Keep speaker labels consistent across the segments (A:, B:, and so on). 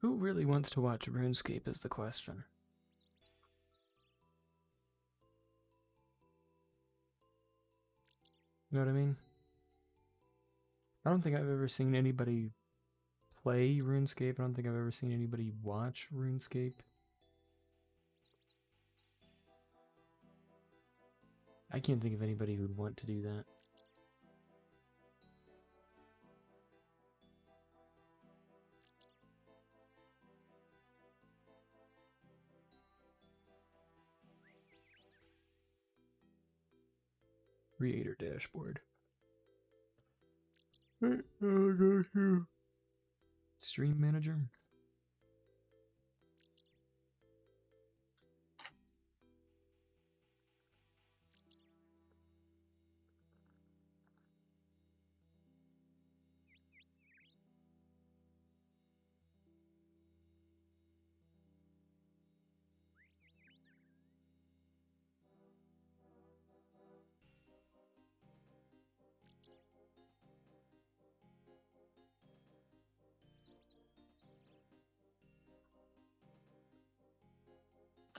A: Who really wants to watch RuneScape is the question. You know what I mean? I don't think I've ever seen anybody play RuneScape. I don't think I've ever seen anybody watch RuneScape. I can't think of anybody who'd want to do that. Creator dashboard. Stream manager.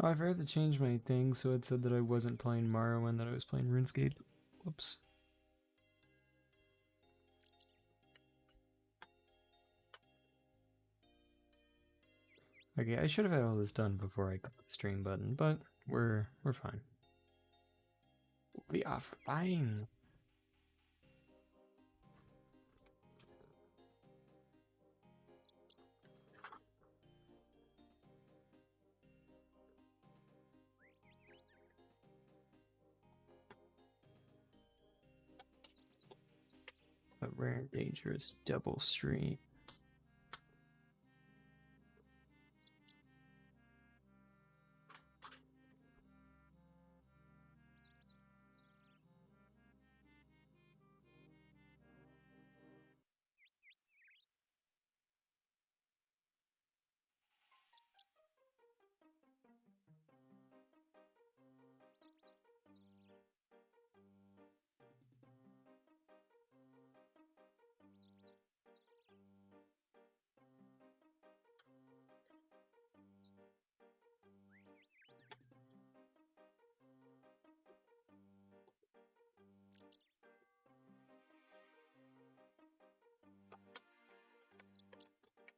A: Oh, I forgot to change my thing, so it said that I wasn't playing Morrowind, that I was playing RuneScape. Whoops. Okay, I should have had all this done before I clicked the stream button, but we're fine. We are fine. A rare and dangerous double stream.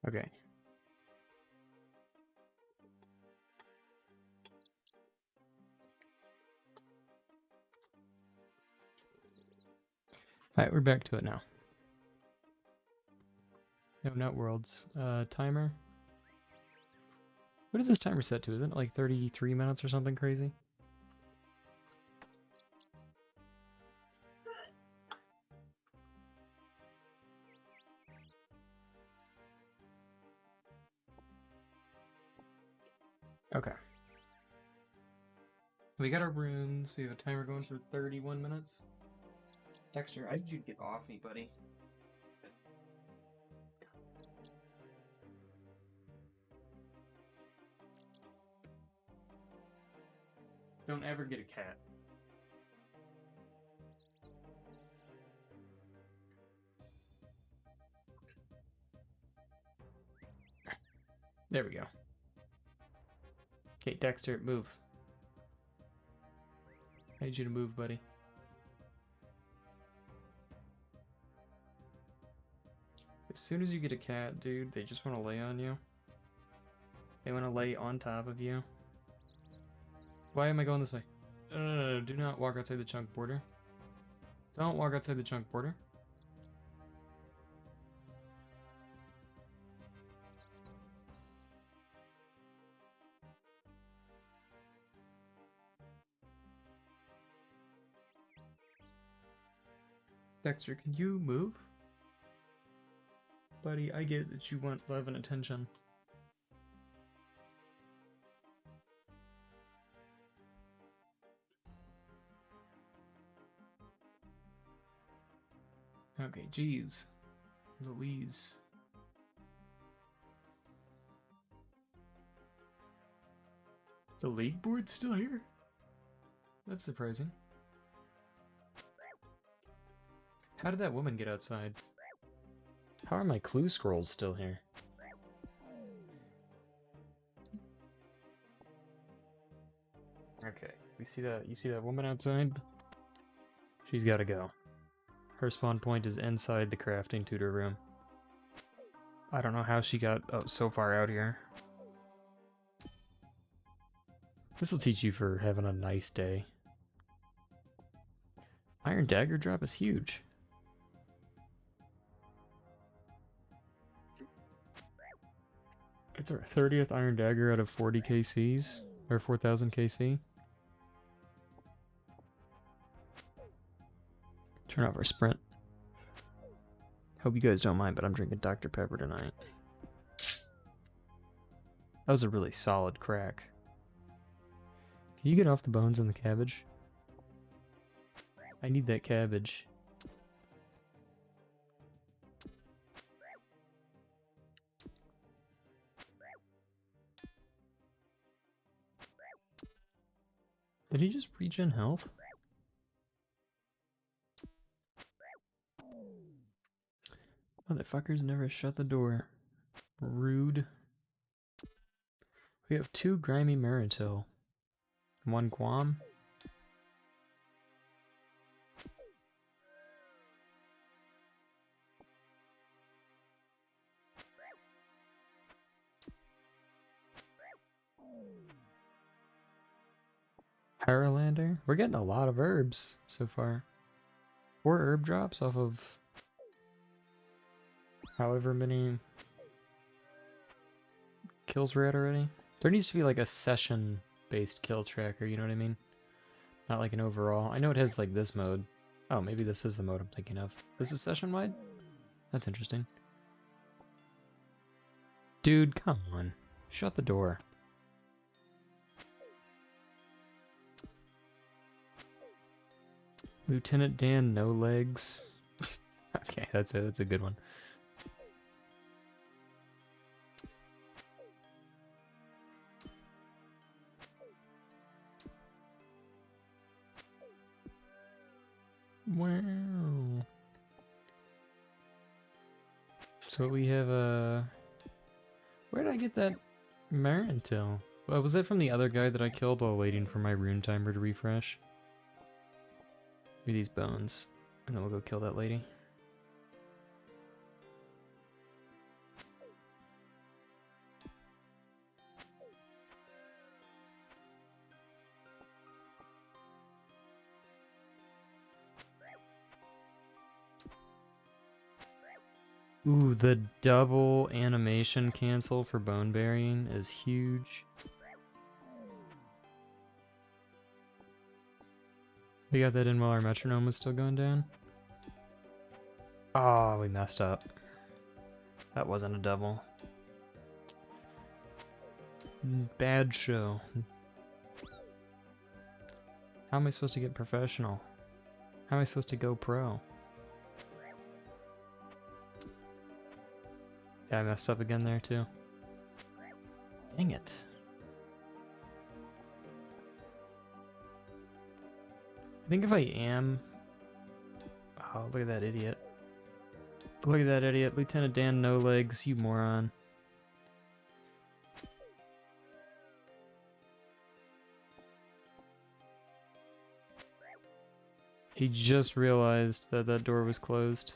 A: Okay. Alright, we're back to it now. No, not worlds. Timer. What is this timer set to? Isn't it like 33 minutes or something crazy? Okay. We got our runes. We have a timer going for 31 minutes. Dexter, I need you to get off me, buddy. Don't ever get a cat. There we go. Okay, Dexter, move. I need you to move, buddy. As soon as you get a cat, dude, they just want to lay on you. They want to lay on top of you. Why am I going this way? No, do not walk outside the chunk border. Don't walk outside the chunk border. Dexter, can you move? Buddy, I get that you want love and attention. Okay, jeez. Louise. The league board's still here? That's surprising. How did that woman get outside? How are my clue scrolls still here? Okay, you see that woman outside? She's gotta go. Her spawn point is inside the crafting tutor room. I don't know how she got so far out here. This'll teach you for having a nice day. Iron dagger drop is huge. It's our 30th iron dagger out of 40 KCs, or 4000 KC. Turn off our sprint. Hope you guys don't mind, but I'm drinking Dr. Pepper tonight. That was a really solid crack. Can you get off the bones and the cabbage? I need that cabbage. Did he just regen health? Motherfuckers never shut the door. Rude. We have 2 grimy Maritil. 1 Guam. Paralander? We're getting a lot of herbs so far. 4 herb drops off of however many kills we're at already. There needs to be like a session-based kill tracker, you know what I mean? Not like an overall. I know it has like this mode. Oh, maybe this is the mode I'm thinking of. This is session-wide? That's interesting. Dude, come on. Shut the door. Lieutenant Dan, no legs. Okay, that's a good one. Wow. So we have a... Where did I get that Marintil? Well, was that from the other guy that I killed while waiting for my rune timer to refresh? Give me these bones, and then we'll go kill that lady. Ooh, the double animation cancel for bone burying is huge. We got that in while our metronome was still going down. Oh, we messed up. That wasn't a double. Bad show. How am I supposed to get professional? How am I supposed to go pro? Yeah, I messed up again there too. Dang it. I think if I am... Oh, look at that idiot. Look at that idiot. Lieutenant Dan no legs, you moron. He just realized that that door was closed.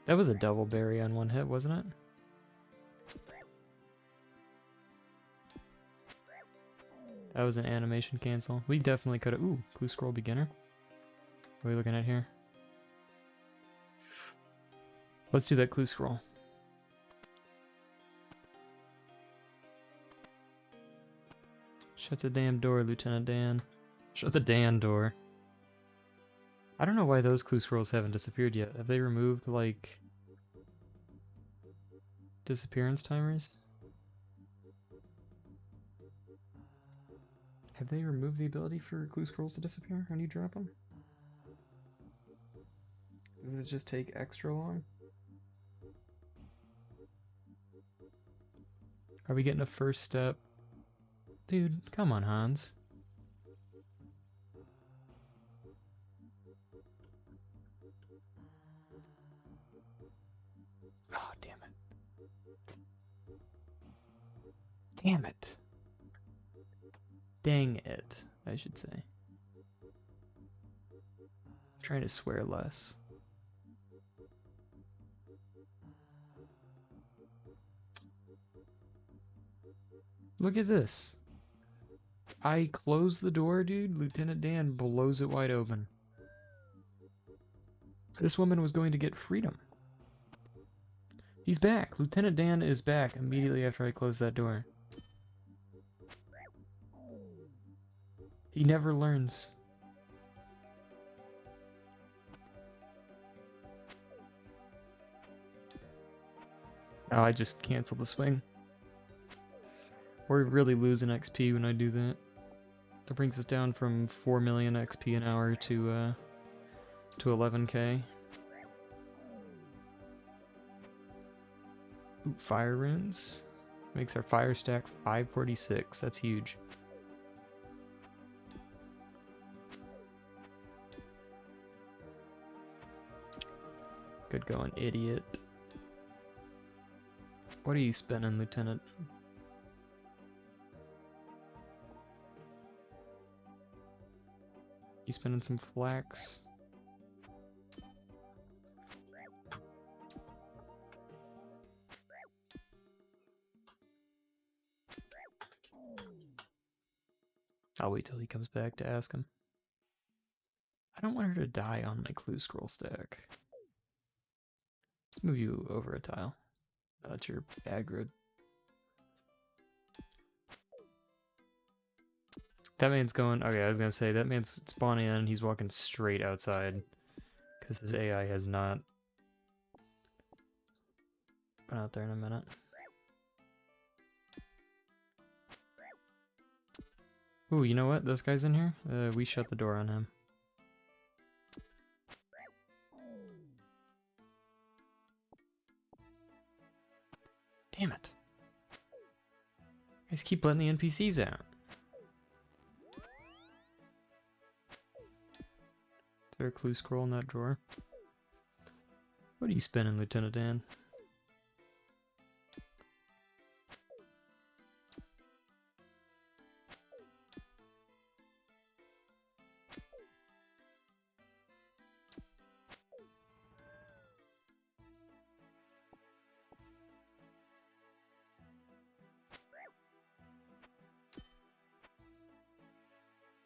A: That was a double berry on one hit, wasn't it? That was an animation cancel. We definitely could have... Ooh, clue scroll beginner. What are we looking at here? Let's do that clue scroll. Shut the damn door, Lieutenant Dan. Shut the Dan door. I don't know why those clue scrolls haven't disappeared yet. Have they removed, like... disappearance timers? Have they removed the ability for clue scrolls to disappear when you drop them? Does it just take extra long? Are we getting a first step? Dude, come on, Hans. Oh, damn it. Damn it. Dang it, I should say. Trying to swear less. Look at this. I close the door, dude. Lieutenant Dan blows it wide open. This woman was going to get freedom. He's back. Lieutenant Dan is back immediately after I close that door. He never learns. Oh, I just canceled the swing. We're really losing XP when I do that. That brings us down from 4 million XP an hour to 11k. Ooh, fire runes. Makes our fire stack 546. That's huge. Good going, idiot. What are you spending, Lieutenant? You spending some flax? I'll wait till he comes back to ask him. I don't want her to die on my clue scroll stack. Let's move you over a tile. That's your aggro. That man's going... Okay, I was gonna say, that man's spawning in and he's walking straight outside. Because his AI has not been out there in a minute. Ooh, you know what? This guy's in here? We shut the door on him. Damn it. You guys keep letting the NPCs out. Is there a clue scroll in that drawer? What are you spinning, Lieutenant Dan?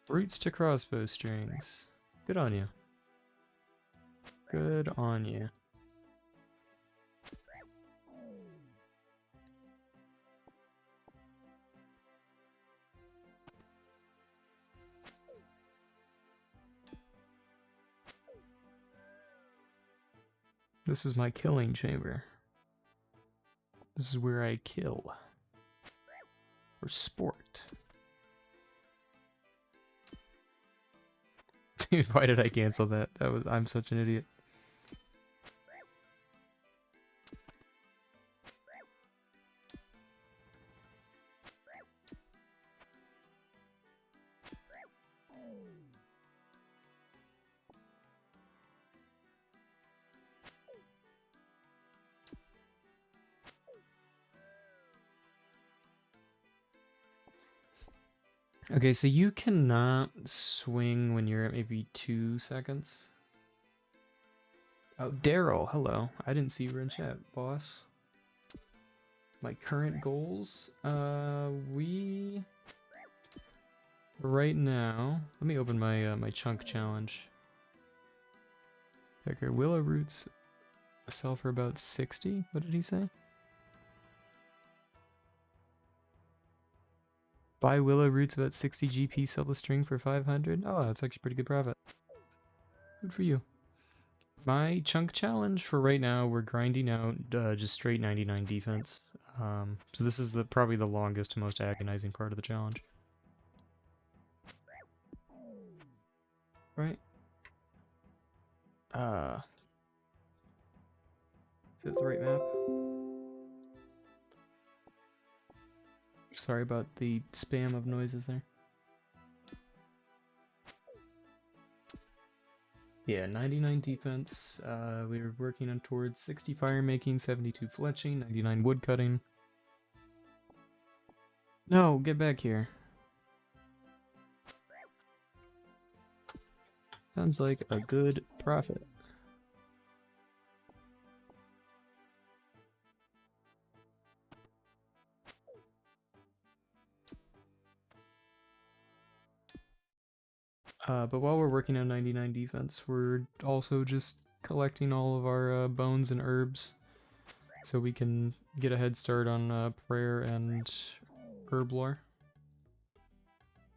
A: Roots to crossbow strings. Good on you. Good on you. This is my killing chamber. This is where I kill. For sport. Dude, why did I cancel that? I'm such an idiot. Okay, so you cannot swing when you're at maybe 2 seconds. Oh, Daryl, hello. I didn't see you were in chat, boss. My current goals? We... Right now... Let me open my my chunk challenge. Okay, Willow Roots sell for about 60? What did he say? Buy Willow Roots about 60 GP, sell the string for 500? Oh, that's actually pretty good profit. Good for you. My chunk challenge for right now, we're grinding out just straight 99 defense. So this is probably the longest and most agonizing part of the challenge. Right? Is it the right map? Sorry about the spam of noises there. Yeah, 99 defense. We were working on towards 60 fire making, 72 fletching, 99 wood cutting. No, get back here. Sounds like a good profit. But while we're working on 99 defense, we're also just collecting all of our bones and herbs so we can get a head start on prayer and herb lore.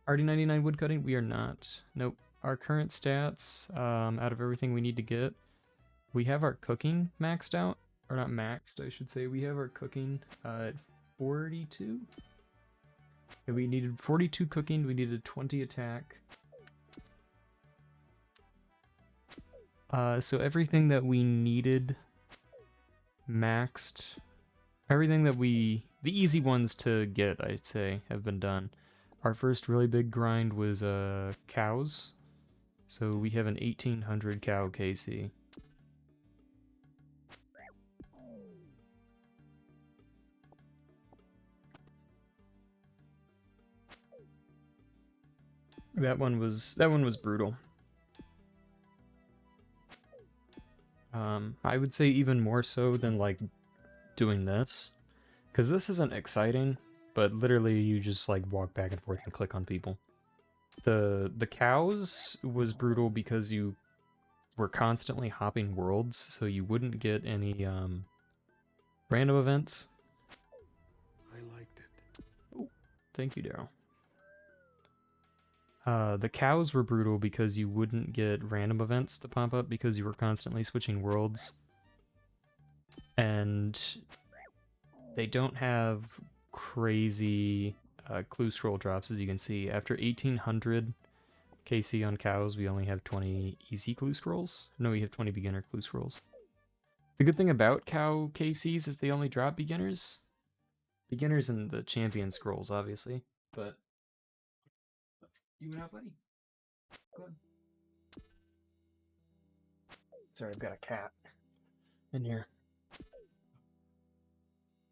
A: Already 99 woodcutting? We are not. Nope. Our current stats, out of everything we need to get, we have our cooking maxed out. Or not maxed, I should say. We have our cooking at 42? And we needed 42 cooking, we needed 20 attack. So everything that we needed maxed, everything that the easy ones to get, I'd say, have been done. Our first really big grind was cows. So we have an 1800 cow KC. That one was brutal. I would say even more so than like doing this, because this isn't exciting, but literally you just like walk back and forth and click on people. The cows was brutal because you were constantly hopping worlds, so you wouldn't get any random events.
B: I liked it.
A: Oh, thank you, Daryl. The cows were brutal because you wouldn't get random events to pop up because you were constantly switching worlds. And they don't have crazy clue scroll drops, as you can see. After 1800 KC on cows, we only have 20 easy clue scrolls. No, we have 20 beginner clue scrolls. The good thing about cow KCs is they only drop beginners. Beginners and the champion scrolls, obviously, but... You went out, buddy? Go ahead. Sorry, I've got a cat in here.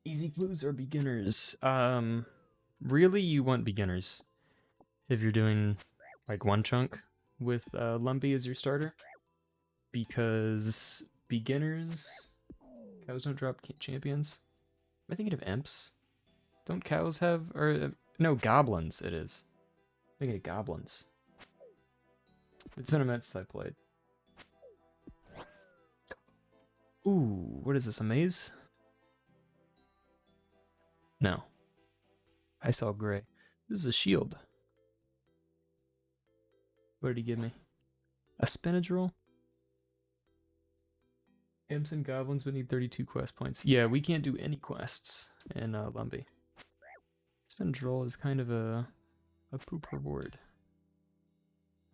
A: Easy clues or beginners? Really, you want beginners. If you're doing, like, one chunk with Lumpy as your starter. Because beginners... Cows don't drop champions. Am I thinking of imps? Don't cows have... or no, goblins it is. I'm thinking of goblins. It's been a minute since I played. Ooh, what is this, a maze? No. I saw gray. This is a shield. What did he give me? A spinach roll? Imps and goblins would need 32 quest points. Yeah, we can't do any quests in Lumpy. Spinach roll is kind of a poop reward.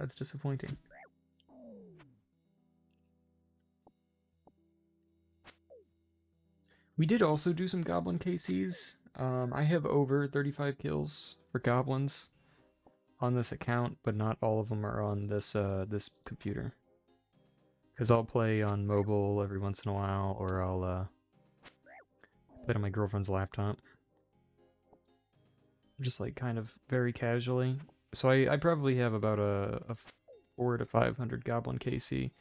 A: That's disappointing. We did also do some goblin KCs. I have over 35 kills for goblins on this account, but not all of them are on this this computer. Because I'll play on mobile every once in a while, or I'll play on my girlfriend's laptop. Just like kind of very casually. So I probably have about a 400 to 500 goblin KC.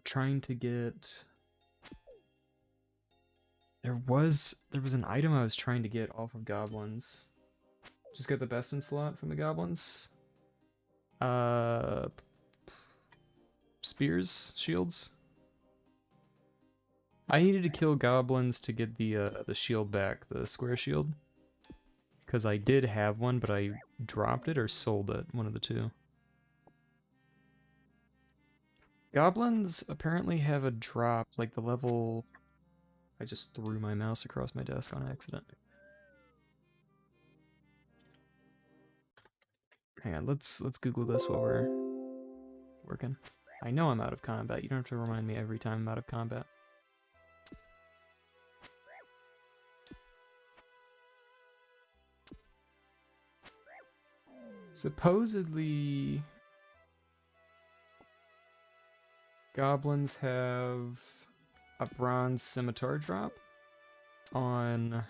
A: Trying to get... There was an item I was trying to get off of goblins. Just got the best in slot from the goblins. Spears, shields. I needed to kill goblins to get the shield back, the square shield. Because I did have one, but I dropped it or sold it, one of the two. Goblins apparently have a drop, like the level... I just threw my mouse across my desk on accident. Hang on, let's Google this while we're working. I know I'm out of combat. You don't have to remind me every time I'm out of combat. Supposedly... goblins have a bronze scimitar drop on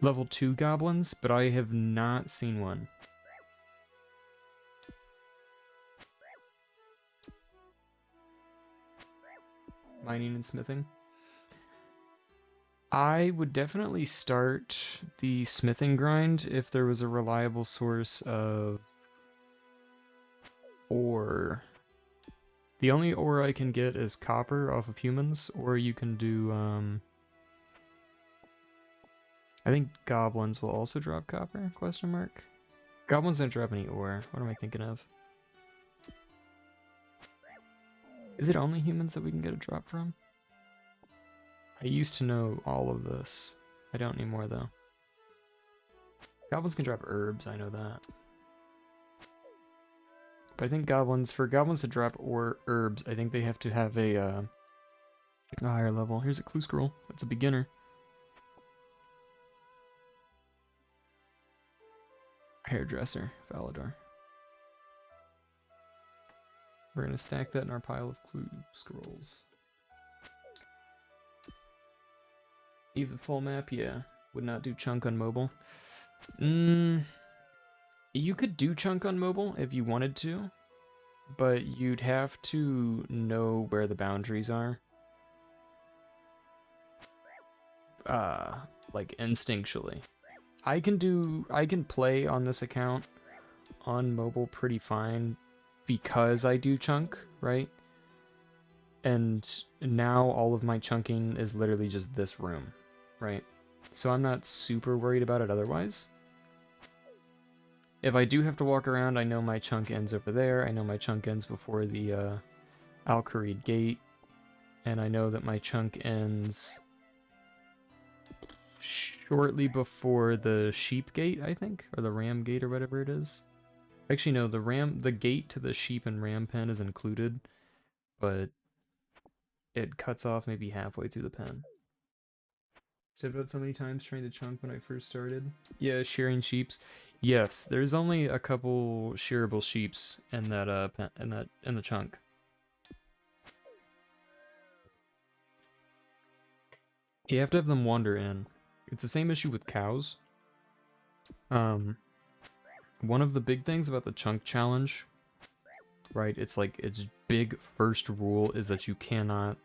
A: level 2 goblins, but I have not seen one. Mining and smithing. I would definitely start the smithing grind if there was a reliable source of ore. The only ore I can get is copper off of humans, or you can do, I think goblins will also drop copper, question mark? Goblins don't drop any ore. What am I thinking of? Is it only humans that we can get a drop from? I used to know all of this. I don't anymore, though. Goblins can drop herbs, I know that. But I think for goblins to drop herbs, I think they have to have a higher level. Here's a clue scroll. It's a beginner. Hairdresser, Valador. We're gonna stack that in our pile of clue scrolls. Even full map, yeah. Would not do chunk on mobile. You could do chunk on mobile if you wanted to, but you'd have to know where the boundaries are. Like instinctually. I can play on this account on mobile pretty fine because I do chunk, right? And now all of my chunking is literally just this room, right? So I'm not super worried about it otherwise. If I do have to walk around, I know my chunk ends over there. I know my chunk ends before the Al-Kharid gate. And I know that my chunk ends shortly before the sheep gate, I think, or the ram gate or whatever it is. Actually, no, the gate to the sheep and ram pen is included, but it cuts off maybe halfway through the pen. Said about so many times trying to chunk when I first started. Yeah, shearing sheeps. Yes, there's only a couple shearable sheeps in that in the chunk. You have to have them wander in. It's the same issue with cows. One of the big things about the chunk challenge, right? It's like its big first rule is that you cannot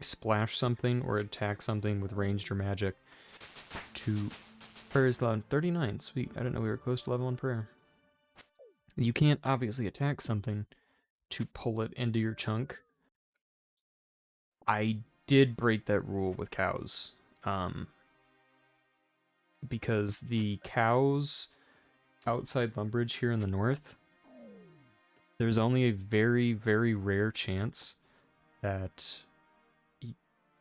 A: splash something or attack something with ranged or magic to... Prayer is loud. 39, sweet. I didn't know we were close to level 1 prayer. You can't obviously attack something to pull it into your chunk. I did break that rule with cows. Because the cows outside Lumbridge here in the north, there's only a very, very rare chance that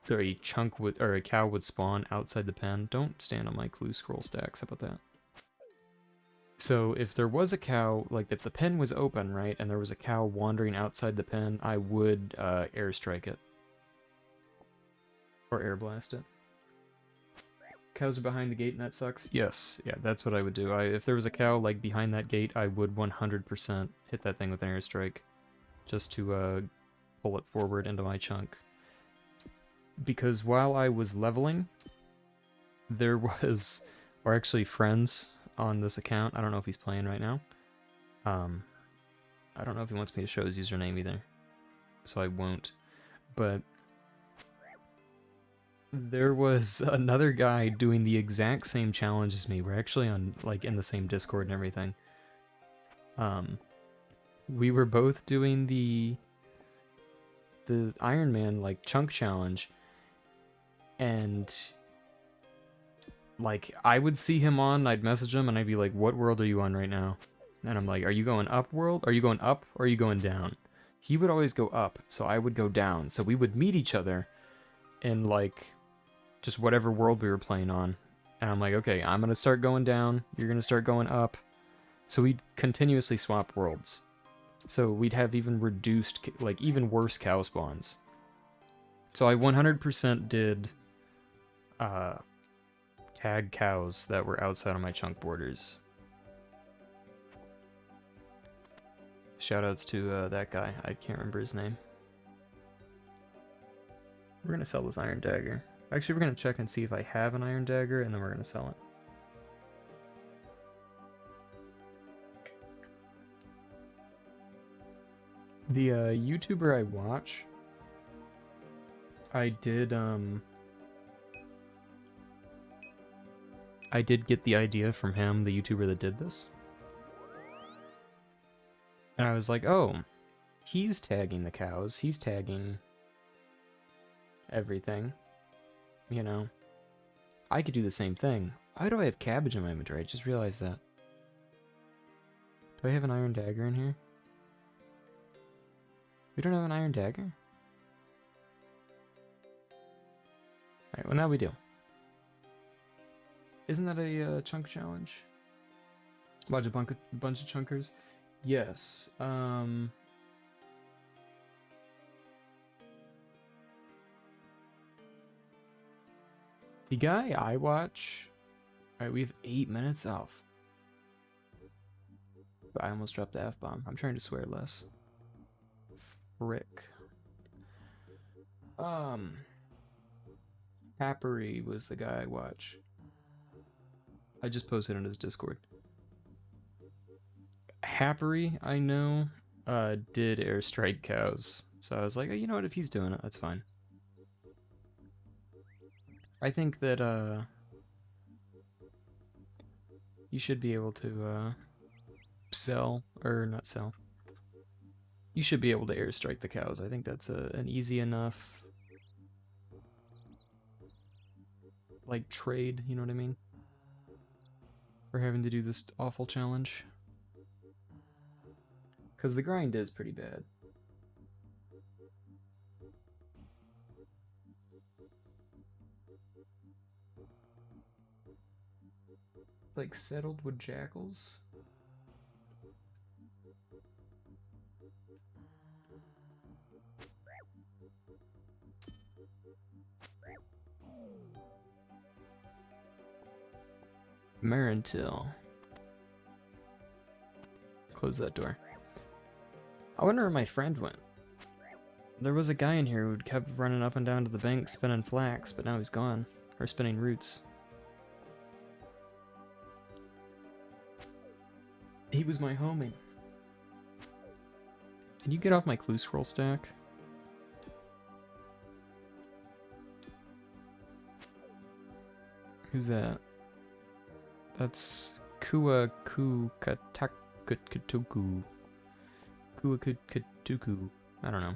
A: a cow would spawn outside the pen. Don't stand on my clue scroll stacks. How about that? So if there was a cow, like if the pen was open, right, and there was a cow wandering outside the pen, I would airstrike it. Or air blast it. Cows are behind the gate and that sucks? Yes, yeah, that's what I would do. If there was a cow like behind that gate, I would 100% hit that thing with an airstrike. Just to pull it forward into my chunk. Because while I was leveling, there was... We're actually friends on this account. I don't know if he's playing right now. I don't know if he wants me to show his username either. So I won't. But... there was another guy doing the exact same challenge as me. We're actually on, like, in the same Discord and everything. We were both doing the Iron Man, like, chunk challenge. And, like, I would see him on, I'd message him, and I'd be like, what world are you on right now? And I'm like, are you going up world? Are you going up, or are you going down? He would always go up, so I would go down. So we would meet each other in, like... just whatever world we were playing on. And I'm like, okay, I'm going to start going down, you're going to start going up. So we'd continuously swap worlds. So we'd have even reduced, like, even worse cow spawns. So I 100% did tag cows that were outside of my chunk borders. Shoutouts to that guy. I can't remember his name. We're going to sell this iron dagger. Actually, we're going to check and see if I have an iron dagger, and then we're going to sell it. The YouTuber I watch, I did get the idea from him, the YouTuber that did this. And I was like, oh, he's tagging the cows, he's tagging everything, you know. I could do the same thing. Why do I have cabbage in my inventory? I just realized that. Do I have an iron dagger in here? We don't have an iron dagger? Alright, well now we do. Isn't that a chunk challenge? Watch a bunch of chunkers? Yes. The guy I watch... Alright, we have 8 minutes off. I almost dropped the F-bomb. I'm trying to swear less. Frick. Happery was the guy I watch. I just posted on his Discord. Happery, I know, did airstrike cows. So I was like, oh, you know what, if he's doing it, that's fine. I think that, you should be able to, sell, or not sell. You should be able to airstrike the cows. I think that's an easy enough, like, trade, you know what I mean? For having to do this awful challenge. Because the grind is pretty bad. It's like settled with jackals. Marentil. Close that door. I wonder where my friend went. There was a guy in here who kept running up and down to the bank spinning flax, but now he's gone. Or spinning roots. He was my homie. Can you get off my clue scroll stack? Who's that? That's Kuakukatakutuku. Kuakukatuku. I don't know.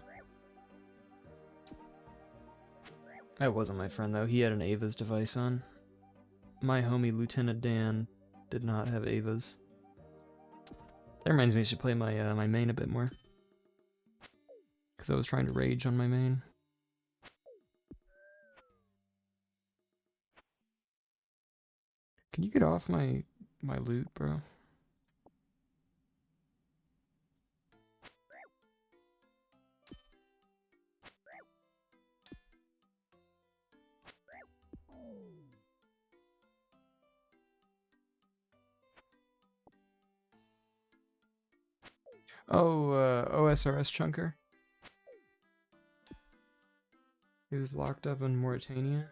A: That wasn't my friend though. He had an Ava's device on. My homie Lieutenant Dan did not have Ava's. That reminds me I should play my my main a bit more. Because I was trying to rage on my main. Can you get off my loot, bro? Oh, OSRS chunker. He was locked up in Mauritania.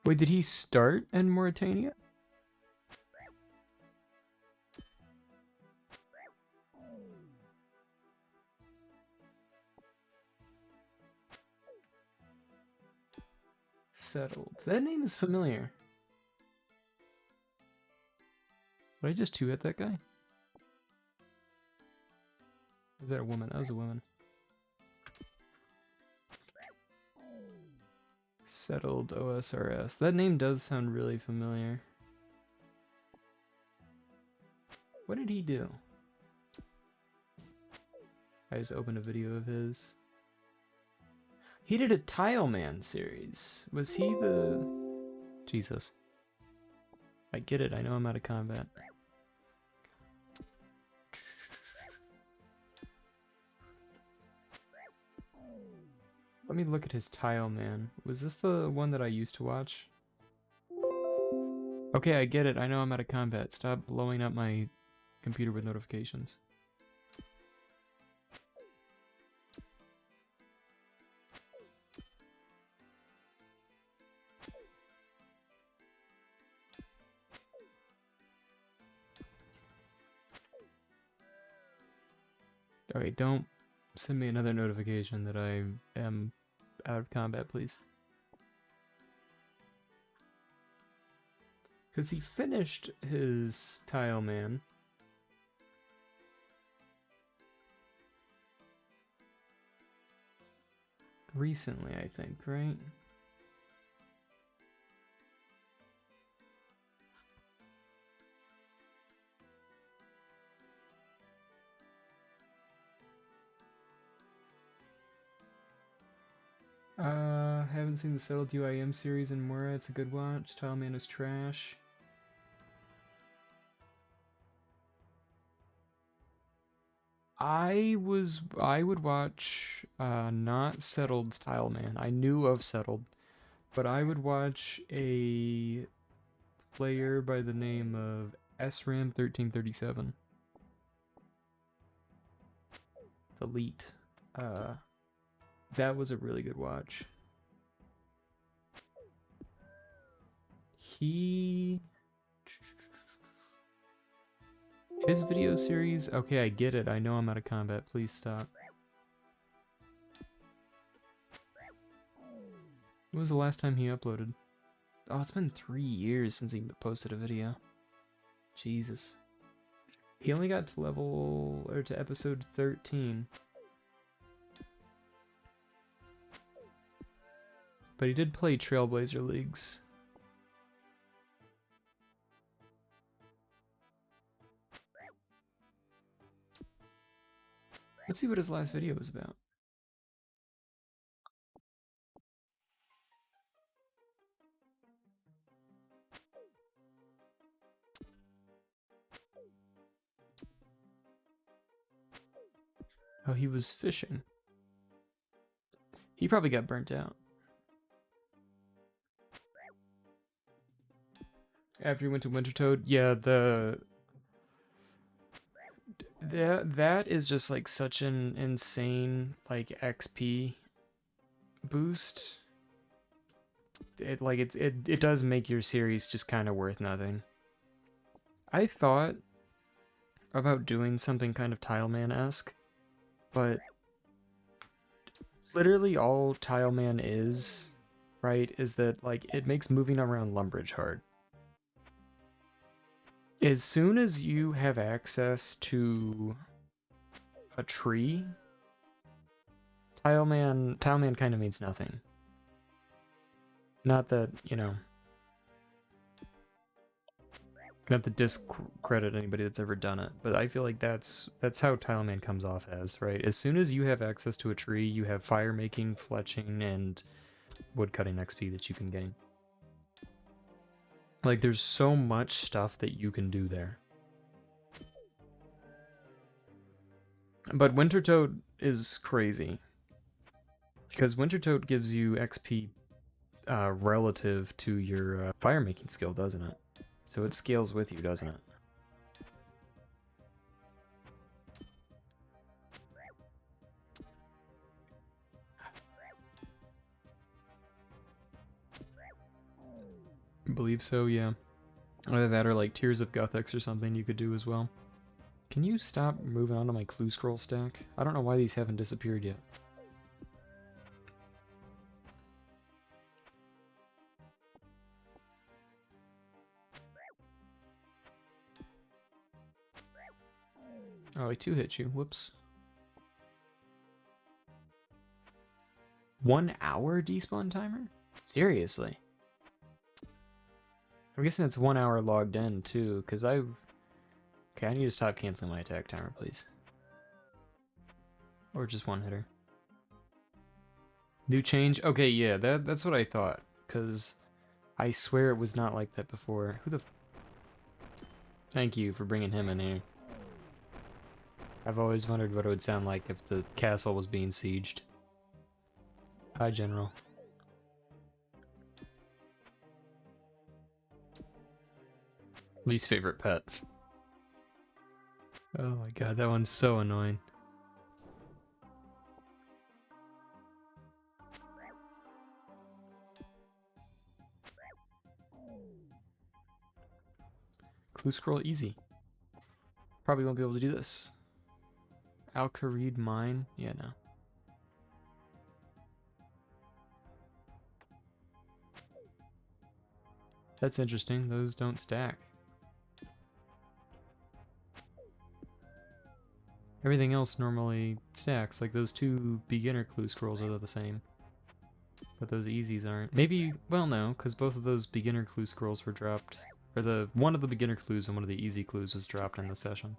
A: Wait, did he start in Mauritania? Settled. That name is familiar. Did I just two-hit that guy? Is that a woman? That was a woman. Settled OSRS. That name does sound really familiar. What did he do? I just opened a video of his. He did a Tile Man series. Was he the... Jesus. I get it. I know I'm out of combat. Let me look at his Tile Man. Was this the one that I used to watch? Okay, I get it. I know I'm out of combat. Stop blowing up my computer with notifications. Alright, don't send me another notification that I am out of combat, please. Because he finished his Tile Man. Recently, I think, right? Haven't seen the Settled UIM series in Mura. It's a good watch. Tile Man is trash. I would watch not Settled's Tile Man. I knew of Settled, but I would watch a player by the name of SRAM1337. Elite. That was a really good watch. His video series? Okay, I get it. I know I'm out of combat. Please stop. When was the last time he uploaded? Oh, it's been 3 years since he posted a video. Jesus. He only got to episode 13. But he did play Trailblazer Leagues. Let's see what his last video was about. Oh, he was fishing. He probably got burnt out. After he went to Wintertoad, yeah, that is just like such an insane like XP boost. It does make your series just kind of worth nothing. I thought about doing something kind of Tileman-esque, but literally all Tileman is, right, is that like it makes moving around Lumbridge hard. As soon as you have access to a tree, Tileman kind of means nothing. Not that, you know, not to discredit anybody that's ever done it, but I feel like that's how Tileman comes off as, right? As soon as you have access to a tree, you have fire making, fletching, and woodcutting XP that you can gain. Like, there's so much stuff that you can do there. But Wintertoad is crazy. Because Wintertoad gives you XP relative to your fire making skill, doesn't it? So it scales with you, doesn't it? I believe so, yeah. Either that or like Tears of Guthix or something you could do as well. Can you stop moving on to my clue scroll stack? I don't know why these haven't disappeared yet. Oh, I 2-hit you. Whoops. 1 hour despawn timer? Seriously? I'm guessing it's 1 hour logged in too, because Okay, I need to stop canceling my attack timer, please. Or just one hitter. New change? Okay, yeah, that's what I thought, because I swear it was not like that before. Who the Thank you for bringing him in here. I've always wondered what it would sound like if the castle was being sieged. Hi, General. Least favorite pet. Oh my god, that one's so annoying. Clue scroll easy. Probably won't be able to do this. Al-Kharid Mine? Yeah, no. That's interesting. Those don't stack. Everything else normally stacks. Like those two beginner clue scrolls are the same. But those easies aren't. Maybe, well no, because both of those beginner clue scrolls were dropped. Or one of the beginner clues and one of the easy clues was dropped in the session.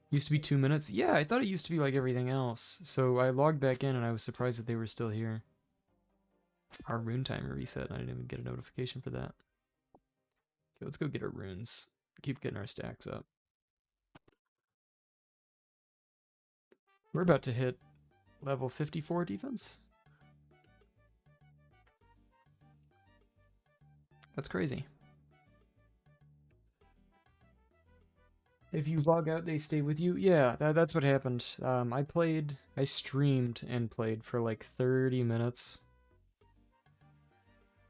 A: Used to be 2 minutes? Yeah, I thought it used to be like everything else. So I logged back in and I was surprised that they were still here. Our rune timer reset. I didn't even get a notification for that. Okay, let's go get our runes. Keep getting our stacks up. We're about to hit level 54 defense. That's crazy. If you log out, they stay with you? Yeah, that's what happened. I streamed and played for like 30 minutes.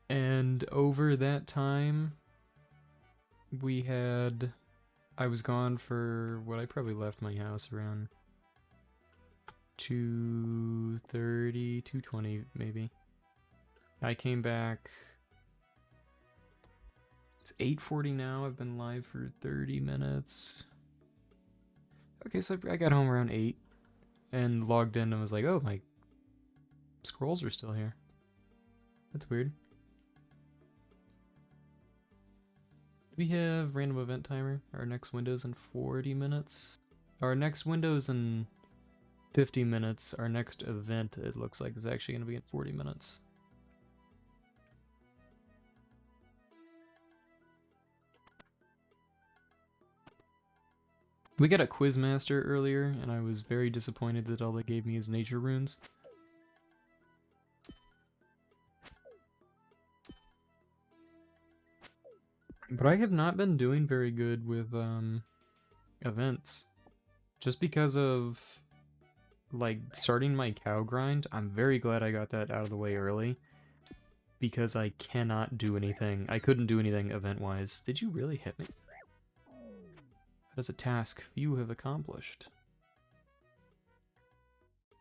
A: And over that time, I was gone for what I probably left my house around 2:30, 2:20 maybe. I came back. It's 8:40 now. I've been live for 30 minutes. Okay, so I got home around 8 and logged in and was like, oh, my scrolls are still here. That's weird. We have random event timer. Our next window's in 40 minutes. Our next window's in 50 minutes. Our next event, it looks like, is actually going to be in 40 minutes. We got a Quizmaster earlier, and I was very disappointed that all they gave me is nature runes. But I have not been doing very good with events. Just because of like starting my cow grind, I'm very glad I got that out of the way early. Because I cannot do anything. I couldn't do anything event-wise. Did you really hit me? That is a task you have accomplished.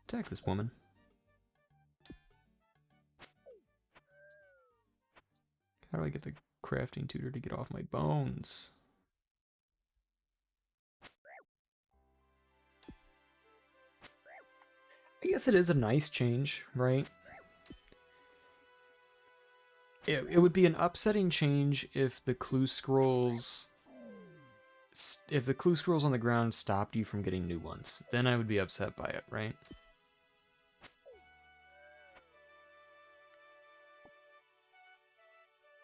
A: Attack this woman. How do I get the crafting tutor to get off my bones? I guess it is a nice change, right? It would be an upsetting change if the clue scrolls on the ground stopped you from getting new ones. Then I would be upset by it, right?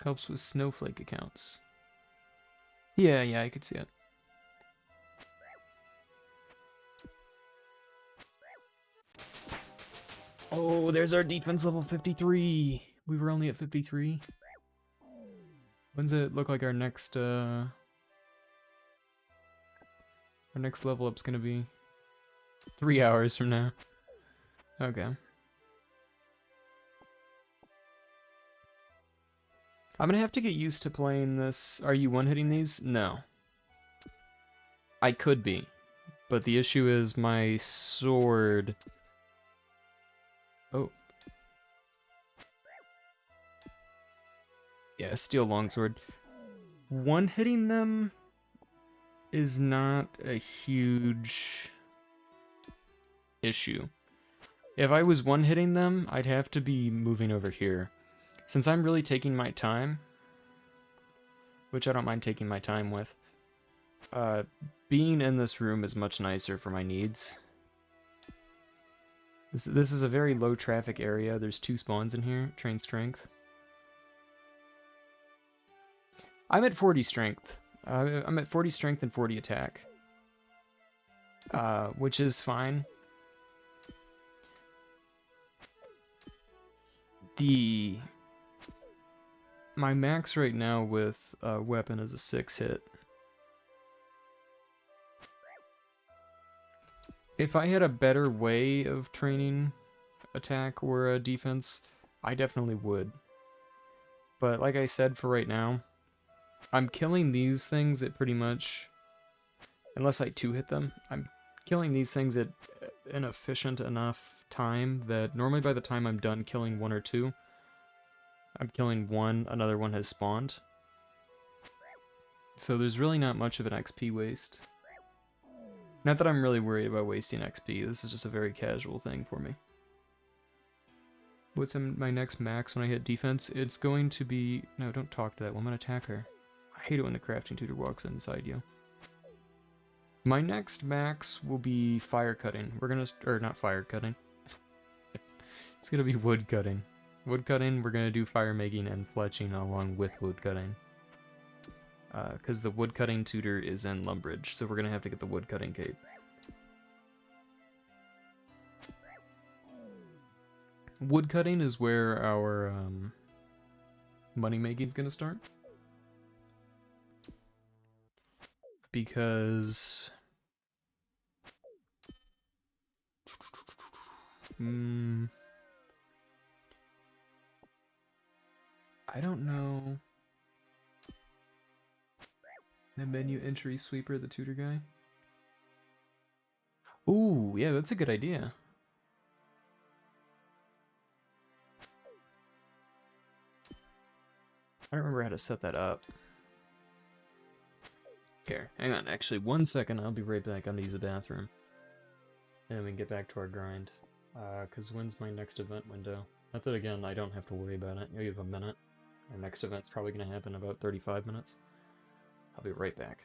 A: Helps with snowflake accounts. Yeah, I could see it. Oh, there's our defense level 53. We were only at 53. When's it look like our next level up's gonna be? 3 hours from now. Okay. I'm gonna have to get used to playing this. Are you one-hitting these? No. I could be. But the issue is my sword. Oh. Yeah, steel longsword. One-hitting them is not a huge issue. If I was one-hitting them, I'd have to be moving over here. Since I'm really taking my time, which I don't mind taking my time with, being in this room is much nicer for my needs. This is a very low traffic area. There's 2 spawns in here. Train strength. I'm at 40 strength. I'm at 40 strength and 40 attack. Which is fine. My max right now with weapon is a 6 hit. If I had a better way of training attack or defense, I definitely would. But like I said, for right now, I'm killing these things at pretty much, unless I two-hit them, I'm killing these things at an efficient enough time that normally by the time I'm done killing one or two, I'm killing one, another one has spawned. So there's really not much of an XP waste. Not that I'm really worried about wasting XP, this is just a very casual thing for me. What's in my next max when I hit defense? It's going to be... No, don't talk to that woman, attack her. I hate it when the crafting tutor walks inside you. My next max will be fire cutting. We're gonna... or not fire cutting. It's gonna be wood cutting. Wood cutting, we're gonna do fire making and fletching along with wood cutting. Because the wood cutting tutor is in Lumbridge, so we're gonna have to get the wood cutting cape. Wood cutting is where our money making is gonna start. Because I don't know. The menu entry sweeper, the tutor guy. Ooh, yeah, that's a good idea. I don't remember how to set that up. Here, hang on, actually, 1 second, I'll be right back. I'm gonna use the bathroom. And then we can get back to our grind. Because when's my next event window? Not that, again, I don't have to worry about it. You have a minute. Our next event's probably gonna happen in about 35 minutes. I'll be right back.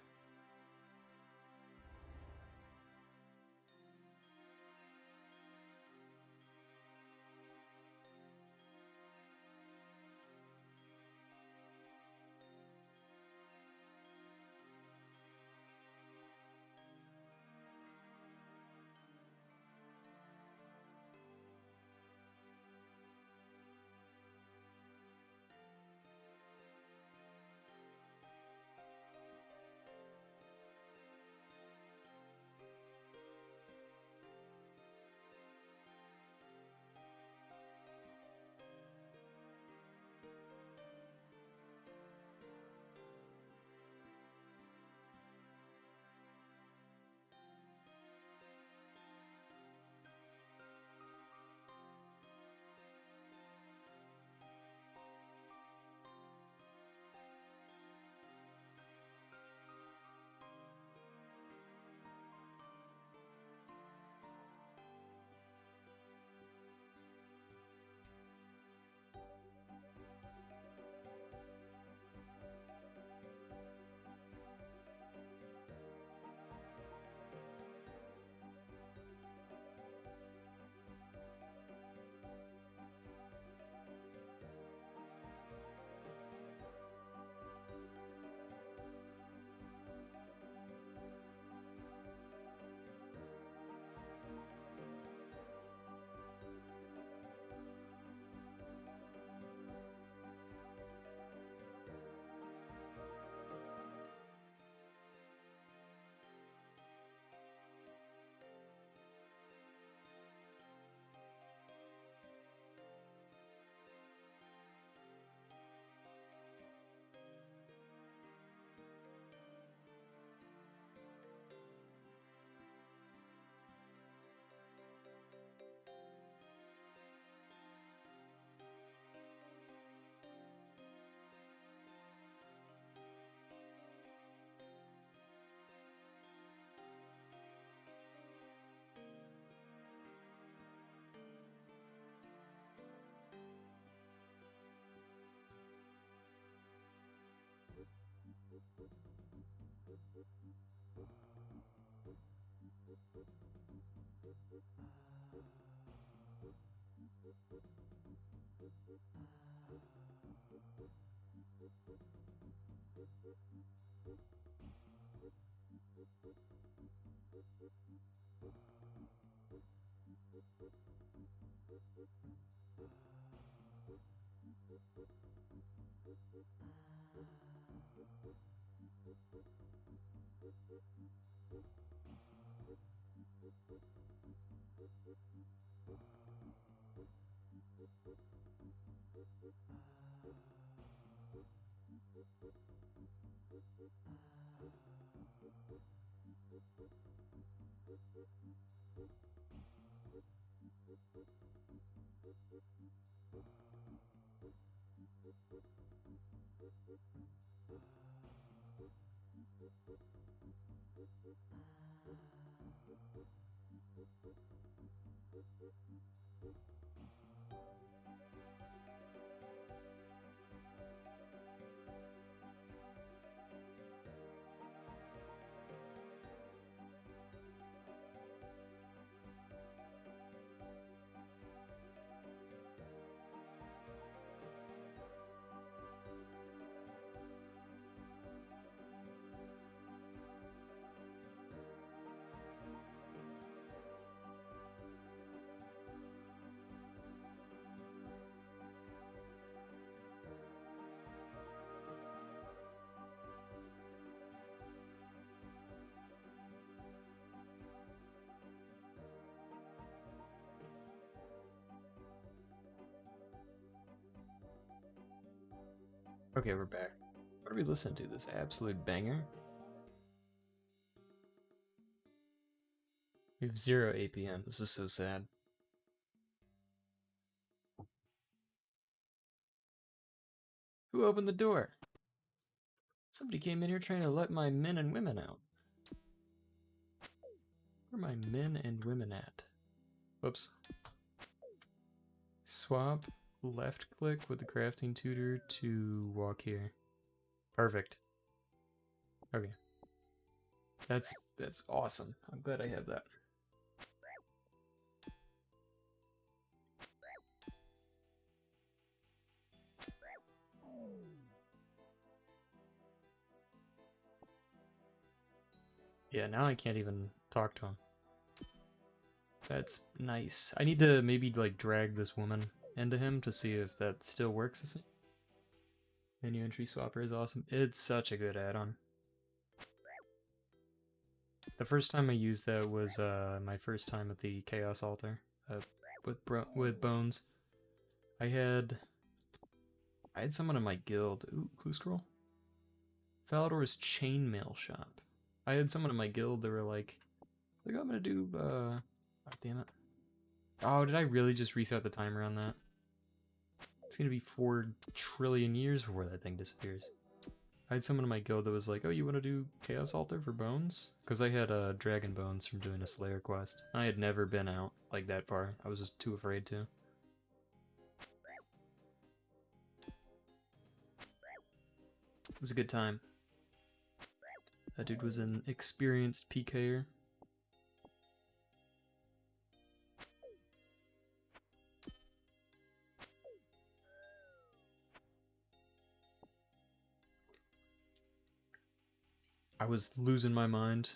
A: Okay, we're back. What are we listening to? This absolute banger? We have 0 APM. This is so sad. Who opened the door? Somebody came in here trying to let my men and women out. Where are my men and women at? Whoops. Swap left click with the crafting tutor to walk here. Perfect. Okay. That's awesome. I'm glad I have that. Yeah, now I can't even talk to him. That's nice. I need to maybe like drag this woman into him to see if that still works. Menu entry swapper is awesome. It's such a good add-on. The first time I used that was my first time at the Chaos Altar with Bones. I had someone in my guild. Ooh, clue scroll. Falador's Chainmail Shop. I had someone in my guild that were like I'm gonna do oh damn it. Oh, did I really just reset the timer on that? It's gonna be 4 trillion years before that thing disappears. I had someone in my guild that was like, oh, you want to do Chaos Altar for Bones? Because I had Dragon Bones from doing a Slayer quest. I had never been out like that far. I was just too afraid to. It was a good time. That dude was an experienced PKer. I was losing my mind.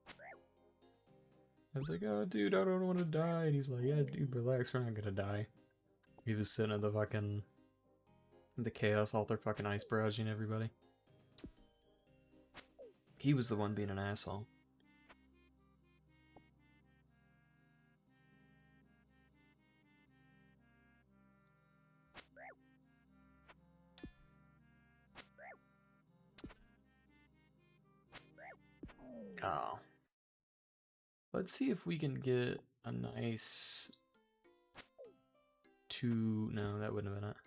A: I was like, oh, dude, I don't want to die. And he's like, yeah, dude, relax, we're not gonna die. He was sitting at the Chaos Altar fucking ice barraging everybody. He was the one being an asshole. Oh. Let's see if we can get a nice 2... No, that wouldn't have been it.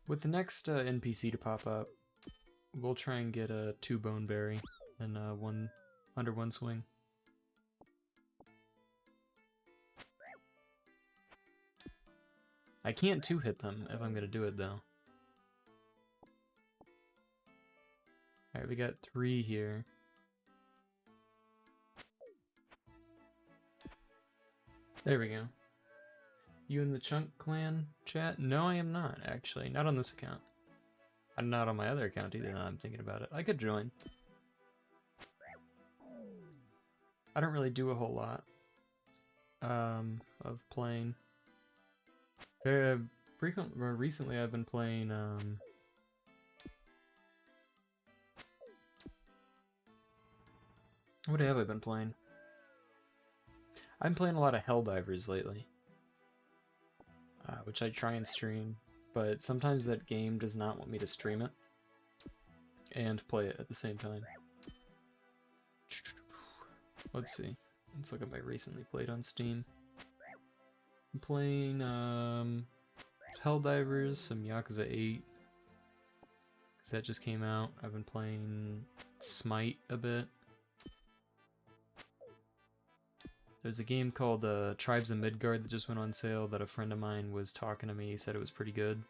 A: With the next NPC to pop up, we'll try and get a 2 Boneberry and under one swing. I can't 2-hit them if I'm gonna do it though. Alright, we got 3 here. There we go. You in the Chunk Clan chat? No, I am not, actually. Not on this account. I'm not on my other account either, now I'm thinking about it. I could join. I don't really do a whole lot of playing. Recently I've been playing what have I been playing? I've been playing a lot of Helldivers lately, which I try and stream, but sometimes that game does not want me to stream it. and play it at the same time. Let's see. Let's look at my recently played on Steam. I'm playing Helldivers, some Yakuza 8. Because that just came out. I've been playing Smite a bit. There's a game called Tribes of Midgard that just went on sale that a friend of mine was talking to me. He said it was pretty good.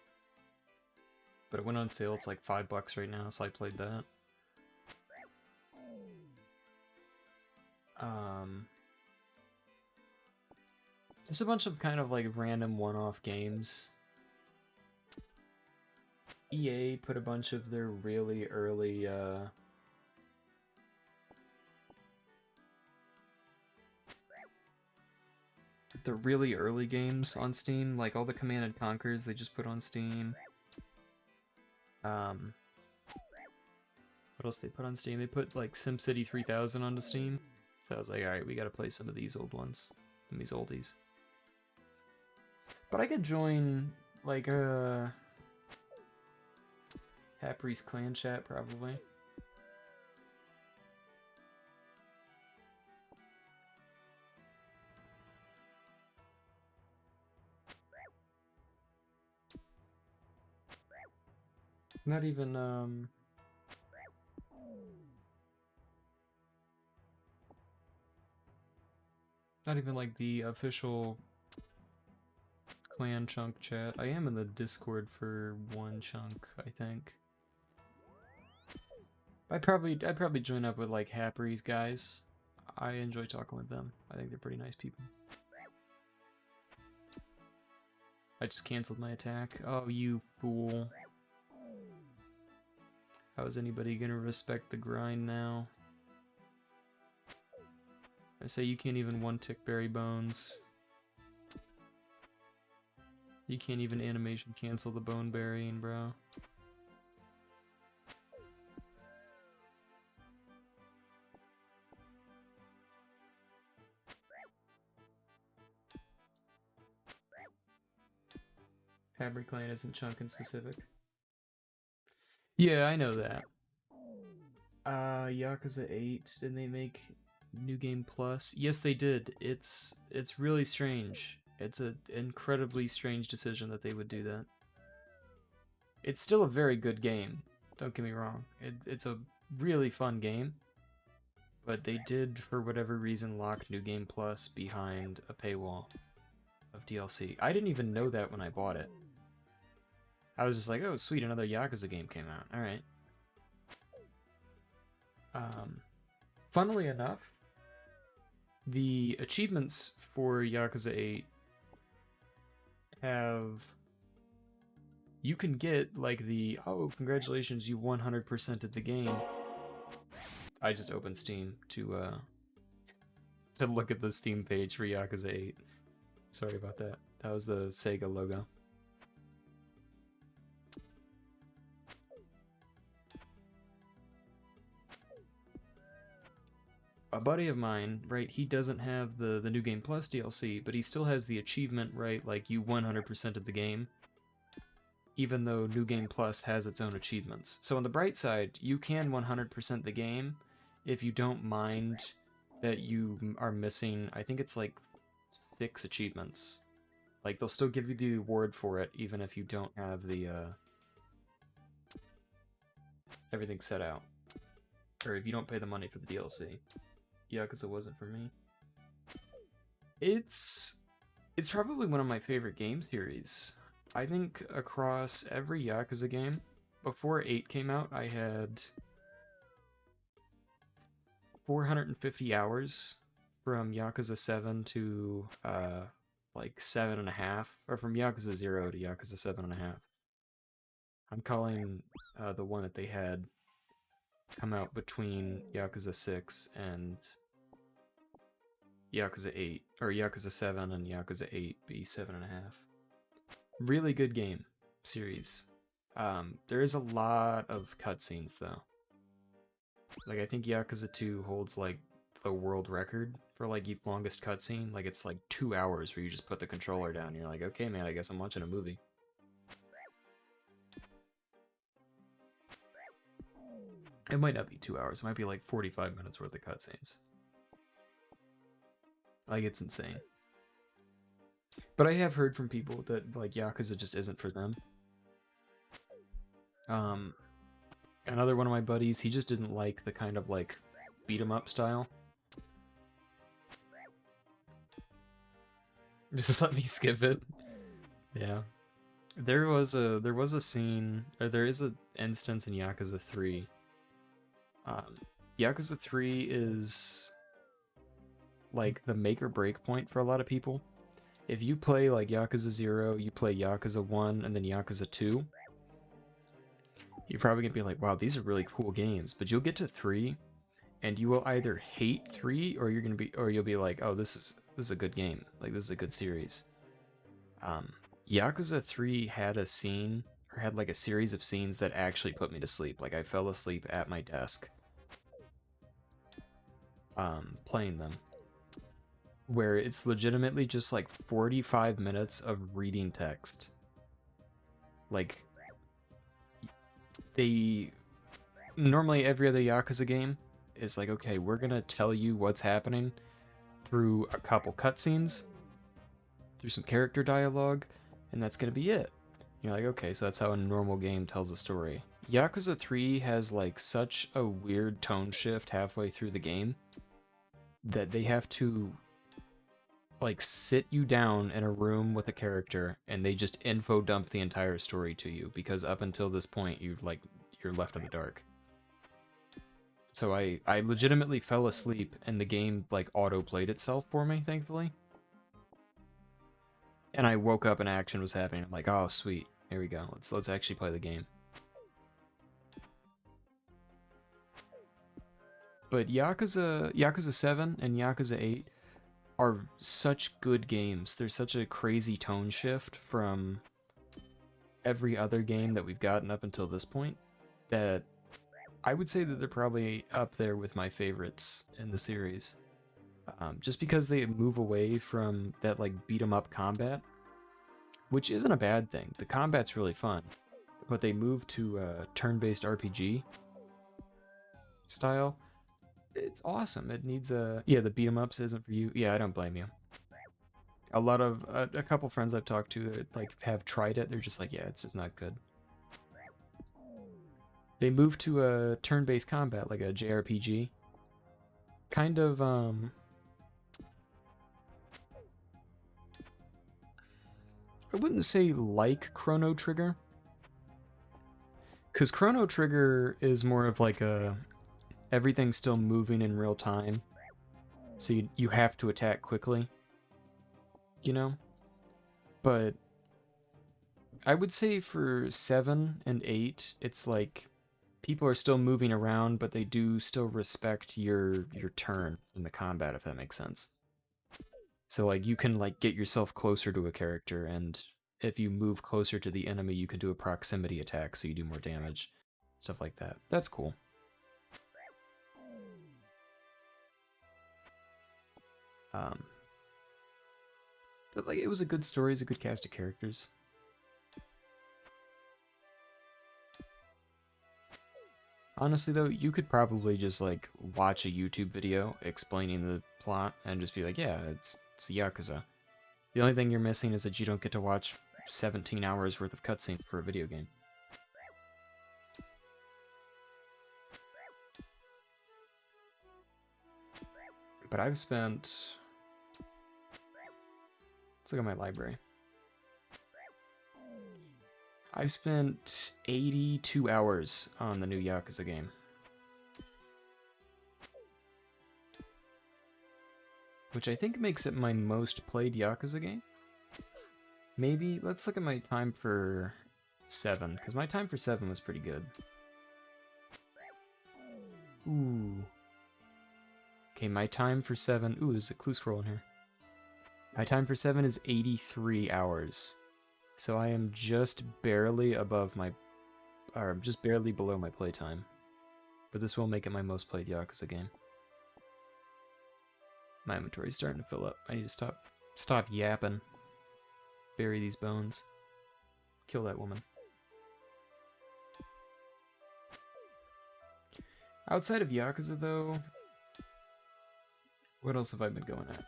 A: But it went on sale, it's like $5 right now, so I played that. Just a bunch of kind of like random one-off games. EA put a bunch of their really early games on Steam, like all the Command & Conquers they just put on Steam. What else they put on Steam? They put like SimCity 3000 onto Steam. So I was like, alright, we gotta play some of these old ones. Some of these oldies. But I could join like Hapri's clan chat probably. Not even like the official clan chunk chat. I am in the Discord for one chunk, I think. I'd probably join up with like Hapri's guys. I enjoy talking with them. I think they're pretty nice people. I just canceled my attack. Oh, you fool. How is anybody gonna respect the grind now? I say you can't even one-tick Berry Bones. You can't even animation cancel the bone burying, bro. Fabric Clan isn't chunkin' specific. Yeah, I know that. Yakuza 8, didn't they make New Game Plus? Yes, they did. It's really strange. It's an incredibly strange decision that they would do that. It's still a very good game, don't get me wrong. It's a really fun game. But they did, for whatever reason, lock New Game Plus behind a paywall of DLC. I didn't even know that when I bought it. I was just like, oh, sweet, another Yakuza game came out. Alright. Funnily enough, the achievements for Yakuza 8 have... You can get, like, the, oh, congratulations, you 100%ed the game. I just opened Steam to look at the Steam page for Yakuza 8. Sorry about that. That was the Sega logo. A buddy of mine, right, he doesn't have the New Game Plus DLC, but he still has the achievement, right, like you 100% of the game, even though New Game Plus has its own achievements. So on the bright side, you can 100% the game if you don't mind that you are missing, I think it's like 6 achievements. Like, they'll still give you the award for it, even if you don't have the, everything set out. Or if you don't pay the money for the DLC. Yeah, because it wasn't for me. It's probably one of my favorite game series. I think across every Yakuza game, before 8 came out, I had 450 hours from Yakuza 7 to, like 7.5, or from Yakuza 0 to Yakuza 7.5. I'm calling the one that they had come out between Yakuza 6 and Yakuza 8, or Yakuza 7 and Yakuza 8 be 7.5. Really good game series. There is a lot of cutscenes though. Like, I think Yakuza 2 holds like the world record for like the longest cutscene. Like, it's like 2 hours where you just put the controller down and you're like, okay man, I guess I'm watching a movie. It might not be 2 hours. It might be like 45 minutes worth of cutscenes. Like, it's insane. But I have heard from people that, like, Yakuza just isn't for them. Another one of my buddies, he just didn't like the kind of, like, beat-em-up style. Just let me skip it. Yeah. There was a scene, or there is an instance in Yakuza 3. Yakuza 3 is like the make or break point for a lot of people. If you play like Yakuza 0, you play Yakuza 1, and then Yakuza 2, you're probably gonna be like, wow, these are really cool games. But you'll get to 3, and you will either hate 3, or you'll be like, oh, this is a good game. Like, this is a good series. Yakuza 3 had a scene, or had like a series of scenes that actually put me to sleep. Like, I fell asleep at my desk playing them, where it's legitimately just like 45 minutes of reading text. Like, normally every other Yakuza game is like, okay, we're gonna tell you what's happening through a couple cutscenes, through some character dialogue, and that's gonna be it. You're like, okay, so that's how a normal game tells a story. Yakuza 3 has like such a weird tone shift halfway through the game that they have to like sit you down in a room with a character and they just info dump the entire story to you, because up until this point you're left in the dark. So I legitimately fell asleep and the game like auto played itself for me, thankfully. And I woke up and action was happening. I'm like, oh sweet, here we go. Let's actually play the game. But Yakuza 7 and Yakuza 8 are such good games. They're such a crazy tone shift from every other game that we've gotten up until this point that I would say that they're probably up there with my favorites in the series. Just because they move away from that like beat 'em up combat, which isn't a bad thing. The combat's really fun, but they move to turn-based RPG style. It's awesome. It needs yeah, the beat 'em ups isn't for you. Yeah, I don't blame you. A couple friends I've talked to that like have tried it, they're just like, yeah, it's just not good. They moved to a turn-based combat, like a JRPG. Kind of I wouldn't say like Chrono Trigger, because Chrono Trigger is more of like a everything's still moving in real time, so you have to attack quickly, you know? But I would say for 7 and 8, it's like people are still moving around, but they do still respect your turn in the combat, if that makes sense. So like you can like get yourself closer to a character, and if you move closer to the enemy, you can do a proximity attack, so you do more damage, stuff like that. That's cool. But like, it was a good story, it's a good cast of characters. Honestly though, you could probably just like watch a YouTube video explaining the plot and just be like, yeah, it's Yakuza. The only thing you're missing is that you don't get to watch 17 hours worth of cutscenes for a video game. But I've spent... Let's look at my library. I've spent 82 hours on the new Yakuza game. Which I think makes it my most played Yakuza game. Maybe, let's look at my time for 7, because my time for 7 was pretty good. Ooh. Okay, my time for 7, ooh, there's a clue scroll in here. My time for 7 is 83 hours. So I am just barely above my, or just barely below my playtime. But this will make it my most played Yakuza game. My inventory's starting to fill up. I need to stop yapping. Bury these bones. Kill that woman. Outside of Yakuza, though, what else have I been going at?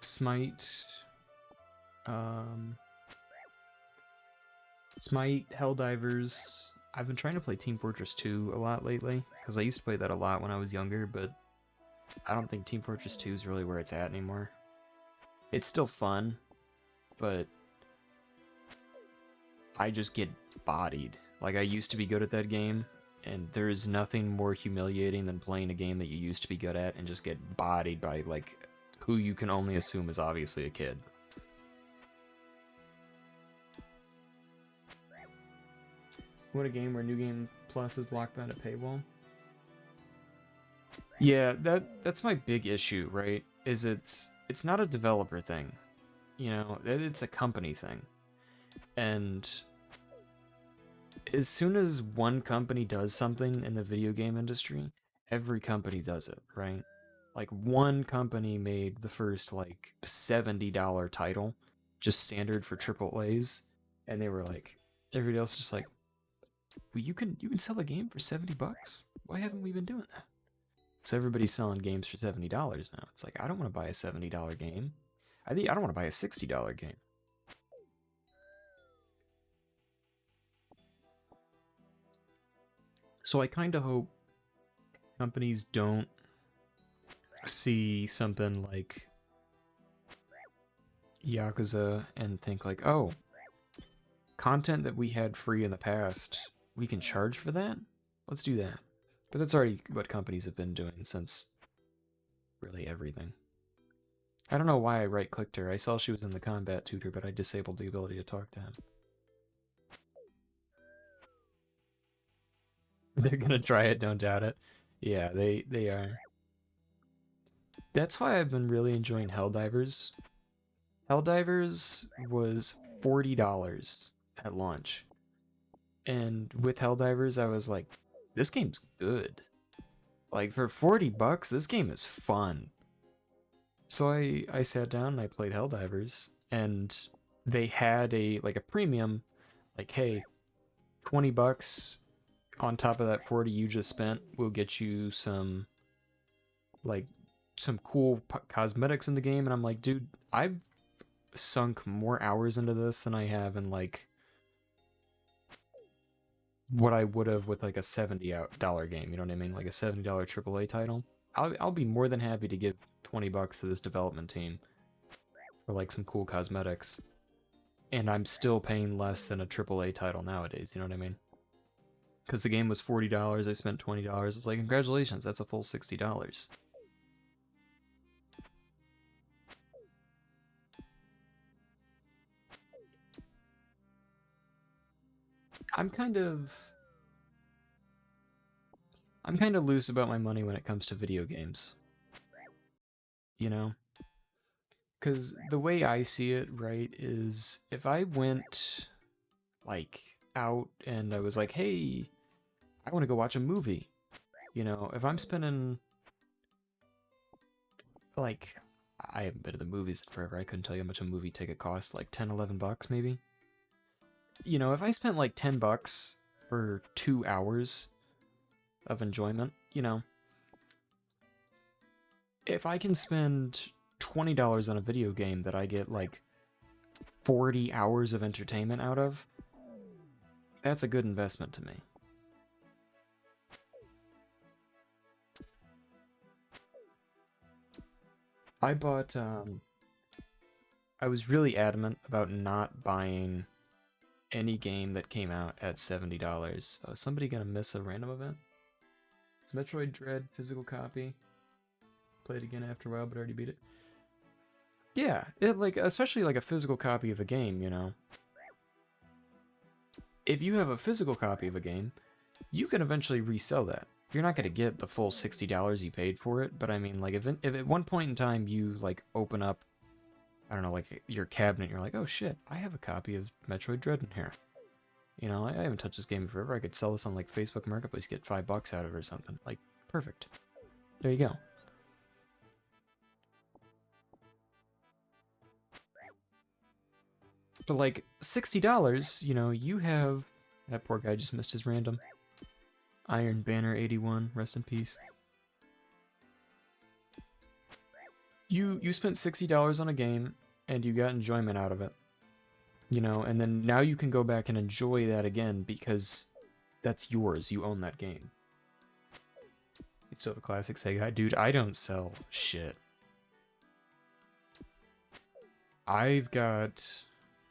A: Smite, Smite, Helldivers. I've been trying to play Team Fortress 2 a lot lately, because I used to play that a lot when I was younger, but I don't think Team Fortress 2 is really where it's at anymore. It's still fun, but I just get bodied. Like, I used to be good at that game, and there is nothing more humiliating than playing a game that you used to be good at and just get bodied by, like, who you can only assume is obviously a kid. What a game where New Game Plus is locked behind a paywall. Yeah, that's my big issue, right? Is it's not a developer thing. You know, it's a company thing. And as soon as one company does something in the video game industry, every company does it, right? Like, one company made the first, like, $70 title, just standard for AAAs, and they were like, everybody else just like, well, you can sell a game for $70? Why haven't we been doing that? So everybody's selling games for $70 now. It's like, I don't want to buy a $70 game. I don't want to buy a $60 game. So I kind of hope companies don't see something like Yakuza and think like, oh, content that we had free in the past, we can charge for that? Let's do that. But that's already what companies have been doing since really everything. I don't know why I right-clicked her. I saw she was in the combat tutor, but I disabled the ability to talk to him. They're gonna try it, don't doubt it. Yeah, they are. That's why I've been really enjoying Helldivers. Helldivers was $40 at launch. And with Helldivers, I was like, this game's good. Like, for $40, this game is fun. So I sat down and I played Helldivers, and they had a premium, like, hey, $20 on top of that 40 you just spent will get you some, like, some cool cosmetics in the game. And I'm like, dude, I've sunk more hours into this than I have in, like, what I would have with, like, a $70 game, you know what I mean? Like a $70 AAA title. I'll be more than happy to give $20 to this development team for, like, some cool cosmetics. And I'm still paying less than a AAA title nowadays, you know what I mean? Because the game was $40, I spent $20. It's like, congratulations, that's a full $60. I'm kind of loose about my money when it comes to video games. You know? Because the way I see it, right, is if I went, like, out and I was like, hey, I want to go watch a movie. You know, if I'm spending, like, I haven't been to the movies in forever. I couldn't tell you how much a movie ticket costs, like 10, $11 maybe. You know, if I spent like $10 for 2 hours of enjoyment, you know, if I can spend $20 on a video game that I get like 40 hours of entertainment out of, that's a good investment to me. I bought, I was really adamant about not buying any game that came out at $70. Is somebody gonna miss a random event? Is Metroid Dread physical copy? Play it again after a while, but already beat it. Yeah, it, like, especially like a physical copy of a game, you know. If you have a physical copy of a game, you can eventually resell that. You're not gonna get the full $60 you paid for it, but I mean, like, if at one point in time you, like, open up, I don't know, like, your cabinet, you're like, oh shit, I have a copy of Metroid Dread in here. You know, I haven't touched this game in forever. I could sell this on, like, Facebook Marketplace, get $5 out of it or something. Like, perfect. There you go. But, like, $60, you know, you have... That poor guy just missed his random. Iron Banner 81, rest in peace. You spent $60 on a game and you got enjoyment out of it. You know, and then now you can go back and enjoy that again because that's yours. You own that game. You still have a classic Sega. Dude, I don't sell shit. I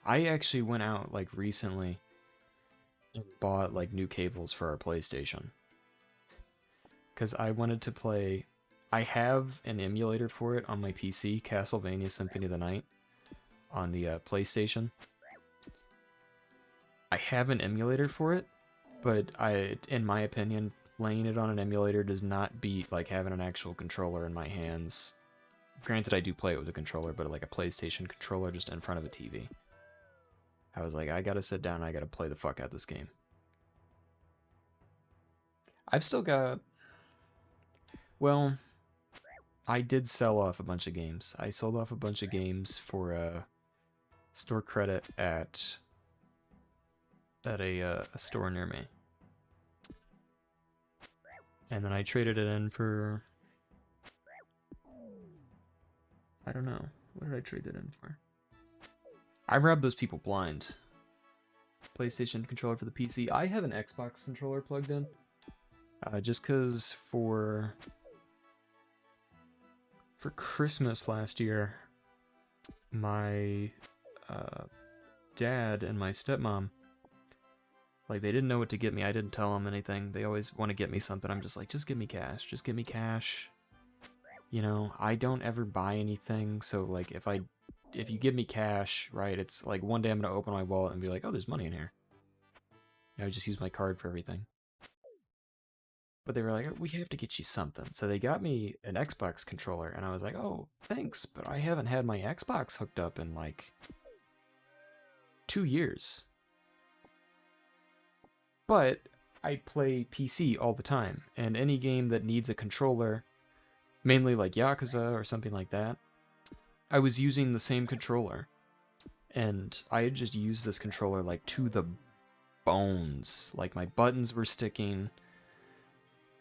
A: actually went out like recently and bought like new cables for our PlayStation. Because I wanted to play. I have an emulator for it on my PC, Castlevania Symphony of the Night, on the PlayStation. I have an emulator for it, but in my opinion, playing it on an emulator does not beat like having an actual controller in my hands. Granted, I do play it with a controller, but like a PlayStation controller just in front of a TV. I was like, I gotta sit down, I gotta play the fuck out of this game. I've still got... Well, I did sell off a bunch of games. I sold off a bunch of games for store credit at a store near me. And then I traded it in for... I don't know. What did I trade it in for? I robbed those people blind. PlayStation controller for the PC. I have an Xbox controller plugged in. Just because for Christmas last year, my dad and my stepmom, like, they didn't know what to get me. I didn't tell them anything. They always want to get me something. I'm just like, just give me cash. Just give me cash. You know, I don't ever buy anything, so like if you give me cash, right, it's like one day I'm gonna open my wallet and be like, oh, there's money in here. You know, I just use my card for everything. But they were like, we have to get you something. So they got me an Xbox controller, and I was like, oh, thanks, but I haven't had my Xbox hooked up in like 2 years. But I play PC all the time, and any game that needs a controller, mainly like Yakuza or something like that, I was using the same controller. And I had just used this controller like to the bones. Like my buttons were sticking.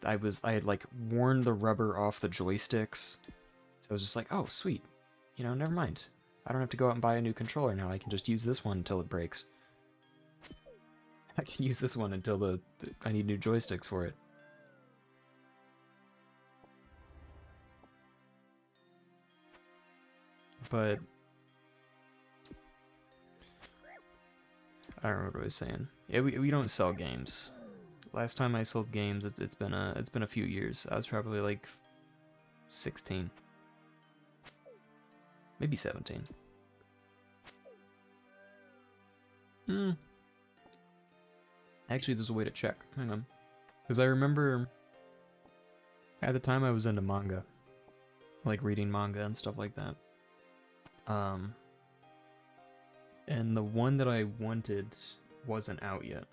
A: I had like worn the rubber off the joysticks. So I was just like, oh, sweet. You know, never mind. I don't have to go out and buy a new controller now. I can just use this one until it breaks. I can use this one until I need new joysticks for it. But I don't know what I was saying. Yeah, we don't sell games. Last time I sold games, it's been a few years. I was probably like 16, maybe 17. Actually, there's a way to check. Hang on, because I remember at the time I was into manga, like reading manga and stuff like that. And the one that I wanted wasn't out yet.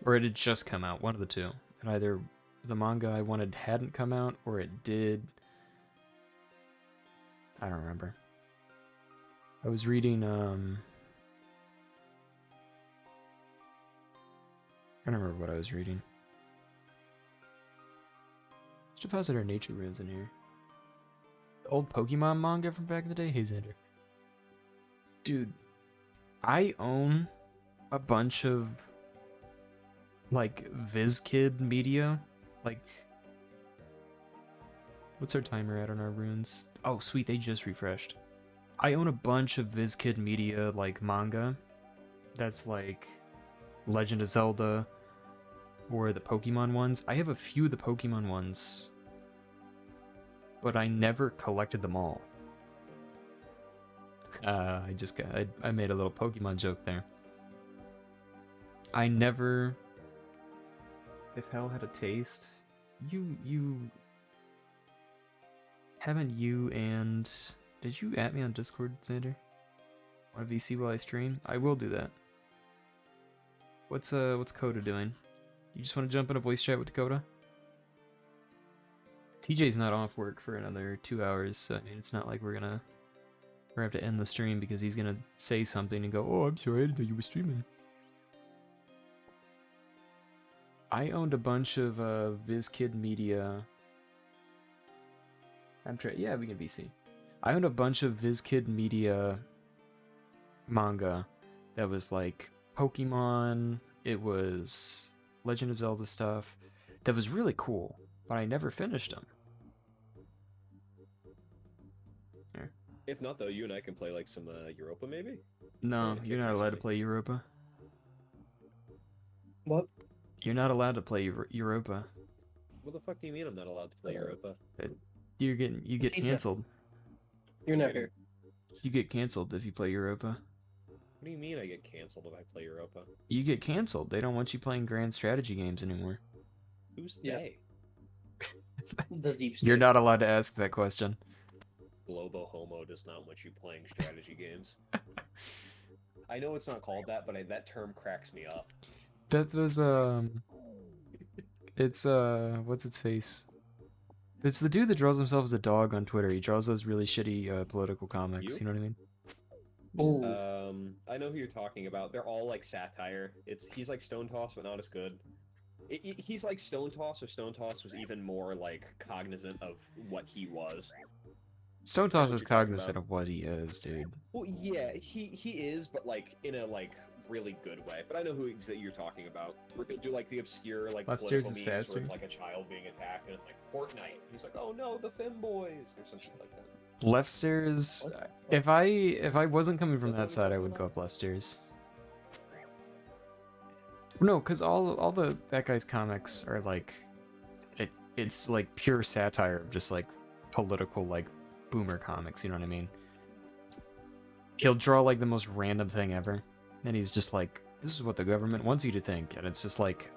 A: Or it had just come out, one of the two. And either the manga I wanted hadn't come out, or it did. I don't remember. I was reading, I don't remember what I was reading. Let's deposit our nature runes in here. The old Pokemon manga from back in the day? Hey, Xander. Dude, I own a bunch of like VizKid media. Like, what's our timer at on our runes? Oh, sweet, they just refreshed. I own a bunch of VizKid media, like manga. That's like Legend of Zelda or the Pokemon ones. I have a few of the Pokemon ones, but I never collected them all. I made a little Pokemon joke there. I never... If hell had a taste, haven't you and... Did you at me on Discord, Xander? Want a VC while I stream? I will do that. What's Coda doing? You just want to jump in a voice chat with Dakota? TJ's not off work for another 2 hours, so I mean, it's not like we're gonna have to end the stream because he's gonna say something and go, oh, I'm sorry, I didn't know you were streaming. I owned a bunch of VizKid Media. Yeah, we can VC. I owned a bunch of VizKid Media manga that was like Pokemon, it was Legend of Zelda stuff that was really cool, but I never finished them. Here.
C: If not, though, you and I can play like some Europa, maybe.
A: No,
C: Yeah,
A: you're not allowed to play Europa.
D: What?
A: You're not allowed to play Europa.
C: What the fuck do you mean I'm not allowed to play Europa?
A: You get
D: He's not-
A: canceled.
D: You're not here.
A: You get canceled if you play Europa.
C: What do you mean I get canceled if I play Europa?
A: You get canceled. They don't want you playing grand strategy games anymore.
C: Who's
D: Yeah.
C: they?
D: The deep state.
A: You're not allowed to ask that question.
C: Globo Homo does not want you playing strategy games. I know it's not called that, but that term cracks me up.
A: That was it's what's its face? It's the dude that draws himself as a dog on Twitter. He draws those really shitty political comics. You know what I mean?
D: Ooh.
C: I know who you're talking about. They're all like satire. He's like Stone Toss, but not as good. He's like Stone Toss, or Stone Toss was even more like cognizant of what he was.
A: Stone Toss is
C: you're talking
A: cognizant
C: about.
A: of what he is, dude.
C: Well, yeah, he is, but like in a like really good way. But I know who you're talking about. We're gonna do like the obscure like
A: Left
C: political
A: stairs is
C: memes
A: faster.
C: where it's like a child being attacked and it's like Fortnite. He's like, oh no, the femboys or some shit like that.
A: Left stairs. If I wasn't coming from that side, I would go up left stairs. No, because all that guy's comics are like, it's like pure satire of just like political like boomer comics. You know what I mean? He'll draw like the most random thing ever, and he's just like, "This is what the government wants you to think," and it's just like,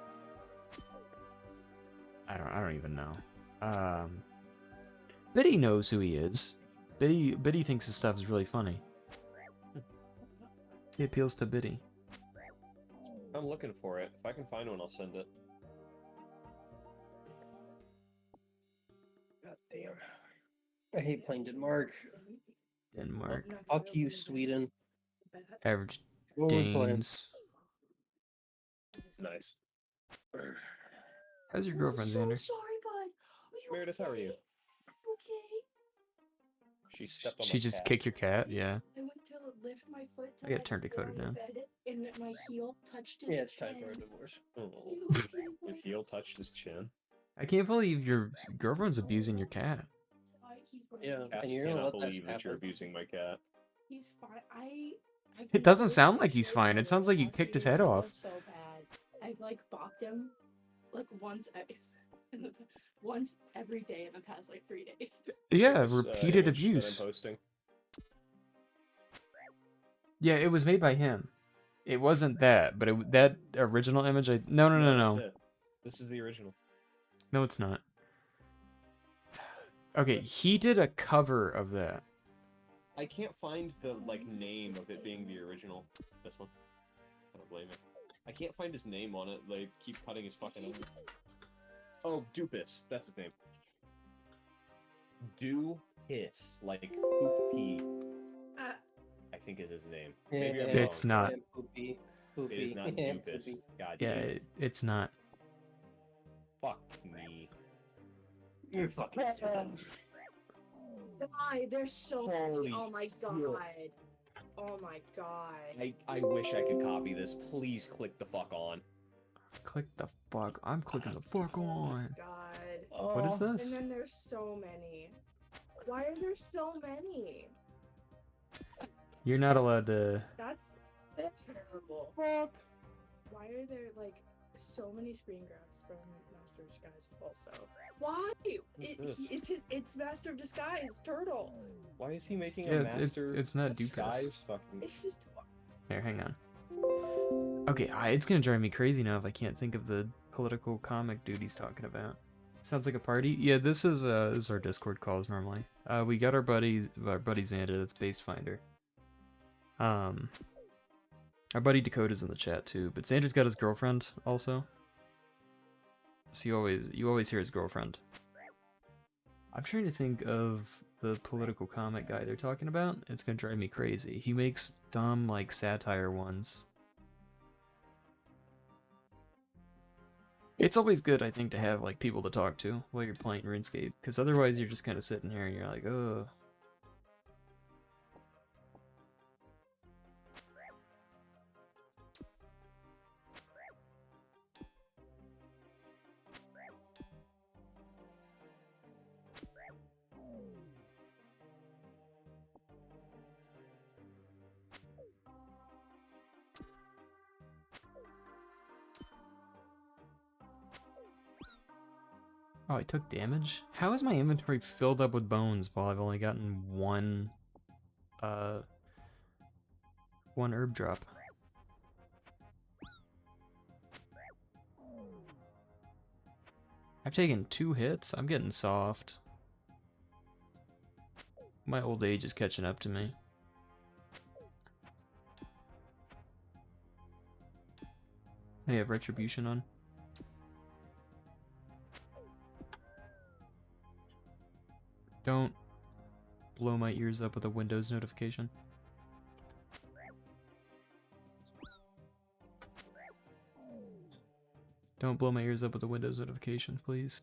A: I don't even know. Biddy knows who he is. Biddy thinks his stuff is really funny. He appeals to Biddy.
C: I'm looking for it. If I can find one, I'll send it.
D: God damn. I hate playing Denmark.
A: Denmark.
D: Fuck you, Sweden.
A: Average
D: What are we playing?
A: Danes.
C: Nice.
A: How's your girlfriend, Xander?
E: Sorry, bud.
C: Meredith, how are you?
E: Okay.
C: She stepped on
A: She
C: my
A: just
C: cat.
A: kicked your cat? Yeah.
E: I went to lift my foot.
A: I gotta turn Dakota down.
E: Bed, and my heel touched his
D: Yeah, it's time for a
E: chin.
D: divorce.
C: Oh, your heel touched his chin.
A: I can't believe your girlfriend's abusing your cat.
D: Yeah,
C: Cass
D: and you're gonna
C: cannot
D: let that
C: believe that you're
D: happen.
C: abusing my cat.
E: He's fine. I've
A: It
E: been
A: doesn't
E: so
A: sound like he's
E: frustrated
A: fine. It
E: with
A: sounds
E: him
A: like you
E: the
A: kicked his
E: past
A: head
E: few
A: off.
E: days. So bad. I've like bopped him like once every day in the past like 3 days.
A: Yeah,
C: This,
A: repeated
C: image that
A: abuse.
C: I'm posting.
A: Yeah, it was made by him. It wasn't that, but that original image. No.
C: That's it. This is the original.
A: No, it's not. Okay, he did a cover of that.
C: I can't find the like name of it being the original. This one. I don't blame it. I can't find his name on it. They keep cutting his fucking name. Oh, Dupis. That's his name. Do-Hiss. Like poopy. I think is his name. Maybe I'm
A: It's
C: wrong.
A: not.
D: Yeah, poopy. Poopy.
C: It is not
D: Yeah,
C: Dupis.
D: poopy.
C: God
A: Yeah,
C: damn it.
A: it's not.
C: Fuck me.
D: You're fucking stupid.
E: Why? There's so
C: Holy
E: many. Oh my
C: shit.
E: god. Oh my god.
C: I wish I could copy this. Please click the fuck on.
A: Click the fuck. I'm clicking the fuck on.
E: God.
A: What is
E: And
A: this?
E: then there's so many. Why are there so many?
A: You're not allowed to.
E: That's terrible. Why are there like so many screen grabs from Master of Disguise also? Why? It's Master of Disguise, Turtle.
C: Why is he making
A: Yeah,
C: a
A: it's
C: master
A: not Dupis.
C: disguise fucking
E: It's just
A: Here, hang on. Okay, it's gonna drive me crazy now if I can't think of the political comic dude he's talking about. Sounds like a party. Yeah, this is our Discord calls normally. We got our buddy Xander, that's Base Finder. Our buddy Dakota's in the chat too, but Xander's got his girlfriend also. So you always hear his girlfriend. I'm trying to think of the political comic guy they're talking about. It's gonna drive me crazy. He makes dumb like satire ones. It's always good, I think, to have like people to talk to while you're playing RuneScape, because otherwise you're just kind of sitting here and you're like, oh. Oh, I took damage? How is my inventory filled up with bones while I've only gotten one herb drop? I've taken 2 hits? I'm getting soft. My old age is catching up to me. I have retribution on. Don't blow my ears up with a Windows notification. Don't blow my ears up with a Windows notification, please.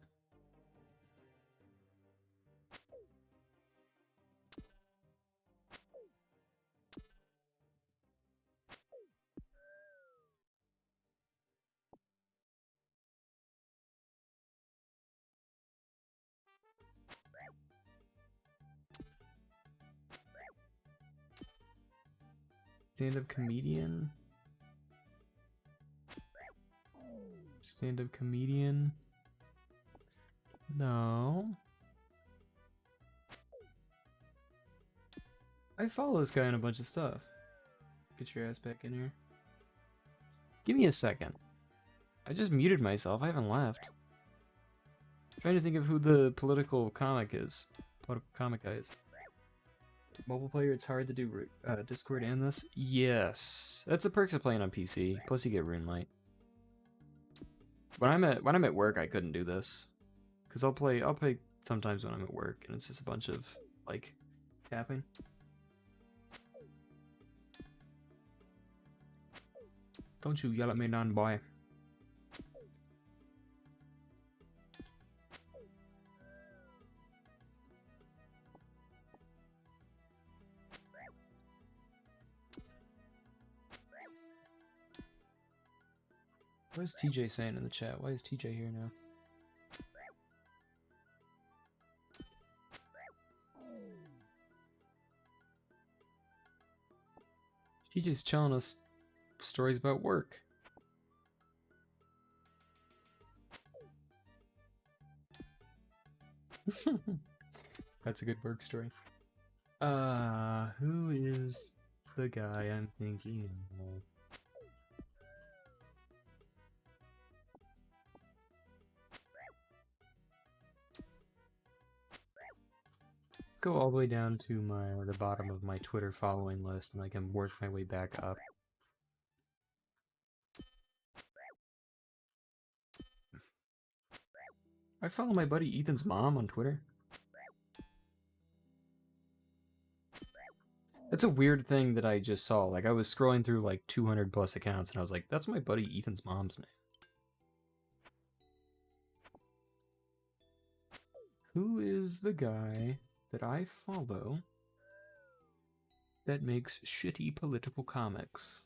A: Stand-up comedian? Stand-up comedian? No. I follow this guy on a bunch of stuff. Get your ass back in here. Give me a second. I just muted myself. I haven't left. Trying to think of who the political comic is. Political comic guy is. Mobile player, it's hard to do Discord and this. Yes, that's the perks of playing on PC. Plus, you get Rune Light. When I'm at work, I couldn't do this, cause I'll play sometimes when I'm at work, and it's just a bunch of like tapping. Don't you yell at me, non-boy. What is TJ saying in the chat? Why is TJ here now? TJ's telling us stories about work. That's a good work story. Who is the guy I'm thinking of? Go all the way down to the bottom of my Twitter following list, and I can work my way back up. I follow my buddy Ethan's mom on Twitter. That's a weird thing that I just saw. Like, I was scrolling through like 200 plus accounts, and I was like, that's my buddy Ethan's mom's name. Who is the guy that I follow that makes shitty political comics?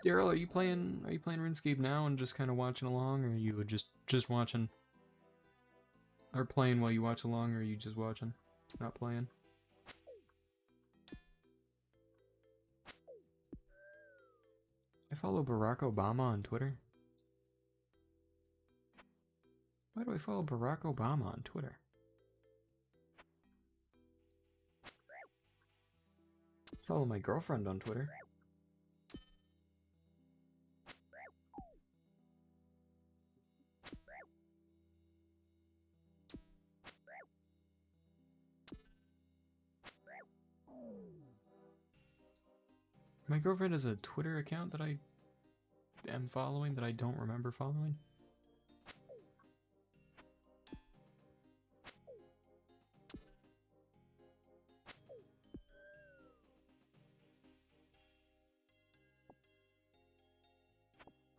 A: Daryl, are you playing RuneScape now and just kind of watching along, or are you just watching? Or playing while you watch along, or are you just watching, not playing? I follow Barack Obama on Twitter. Why do I follow Barack Obama on Twitter? Follow my girlfriend on Twitter. My girlfriend has a Twitter account that I am following that I don't remember following.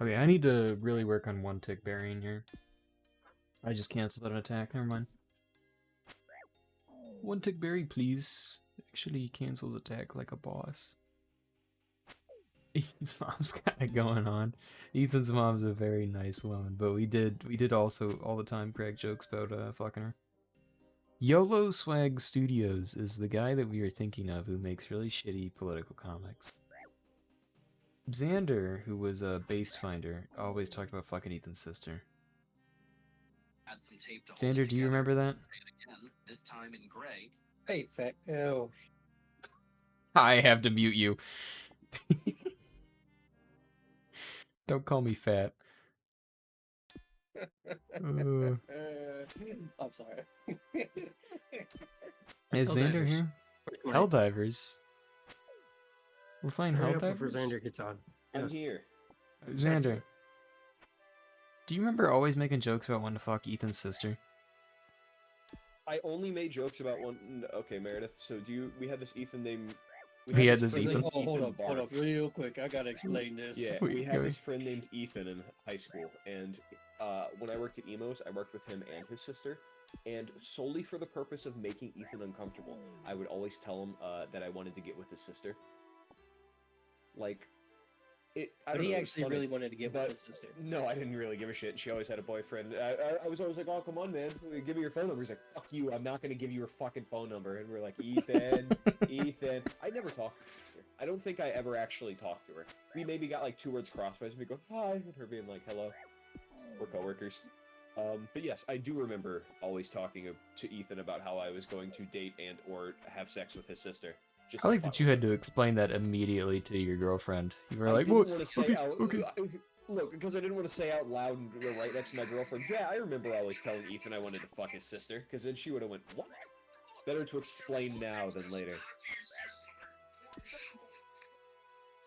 A: Okay, I need to really work on one tick burying here. I just canceled an attack. Never mind. One tick berry, please. Actually cancels attack like a boss. Ethan's mom's kind of going on. Ethan's mom's a very nice woman, but we did also all the time crack jokes about fucking her. YOLO Swag Studios is the guy that we are thinking of who makes really shitty political comics. Xander, who was a Based Finder, always talked about fucking Ethan's sister. Xander, do you remember that?
F: This time in gray.
D: Hey, fat. Oh,
A: I have to mute you. Don't call me fat.
D: I'm sorry.
A: Is Xander
D: Helldivers.
A: here? Helldivers? We're playing
D: Hurry up before
A: Helldivers?
D: Xander gets on.
C: I'm
D: Yes.
C: here.
A: Xander, do you remember always making jokes about wanting to fuck Ethan's sister?
C: I only made jokes about one. Okay, Meredith. So do you? We had this Ethan named.
A: We had
C: friend
A: this
C: named
A: Ethan.
D: Oh, hold
C: Barth.
D: up, real quick. I gotta explain this.
C: Yeah,
A: Sweet,
C: we had
A: go
C: this friend named Ethan in high school, and when I worked at Emos, I worked with him and his sister, and solely for the purpose of making Ethan uncomfortable, I would always tell him that I wanted to get with his sister. Like, I
D: But
C: don't
D: he
C: know, it was
D: actually
C: funny,
D: really wanted to get
C: but
D: with his sister.
C: no, I didn't really give a shit. She always had a boyfriend. I was always like, oh, come on, man, give me your phone number. He's like, fuck you, I'm not gonna give you your fucking phone number. And we're like, Ethan, Ethan. I never talked to his sister. I don't think I ever actually talked to her. We maybe got like 2 words crosswise, and we go, hi, and her being like, hello. We're coworkers. But yes, I do remember always talking to Ethan about how I was going to date and or have sex with his sister. Just
A: I
C: to
A: like
C: fuck
A: that you
C: with
A: had to explain that immediately to your girlfriend. You were
C: I
A: like,
C: didn't
A: "What?
C: want to say
A: Okay,
C: out.
A: okay."
C: Look, because I didn't want to say out loud and go right next to my girlfriend. Yeah, I remember always telling Ethan I wanted to fuck his sister, because then she would have went, "What?" Better to explain now than later.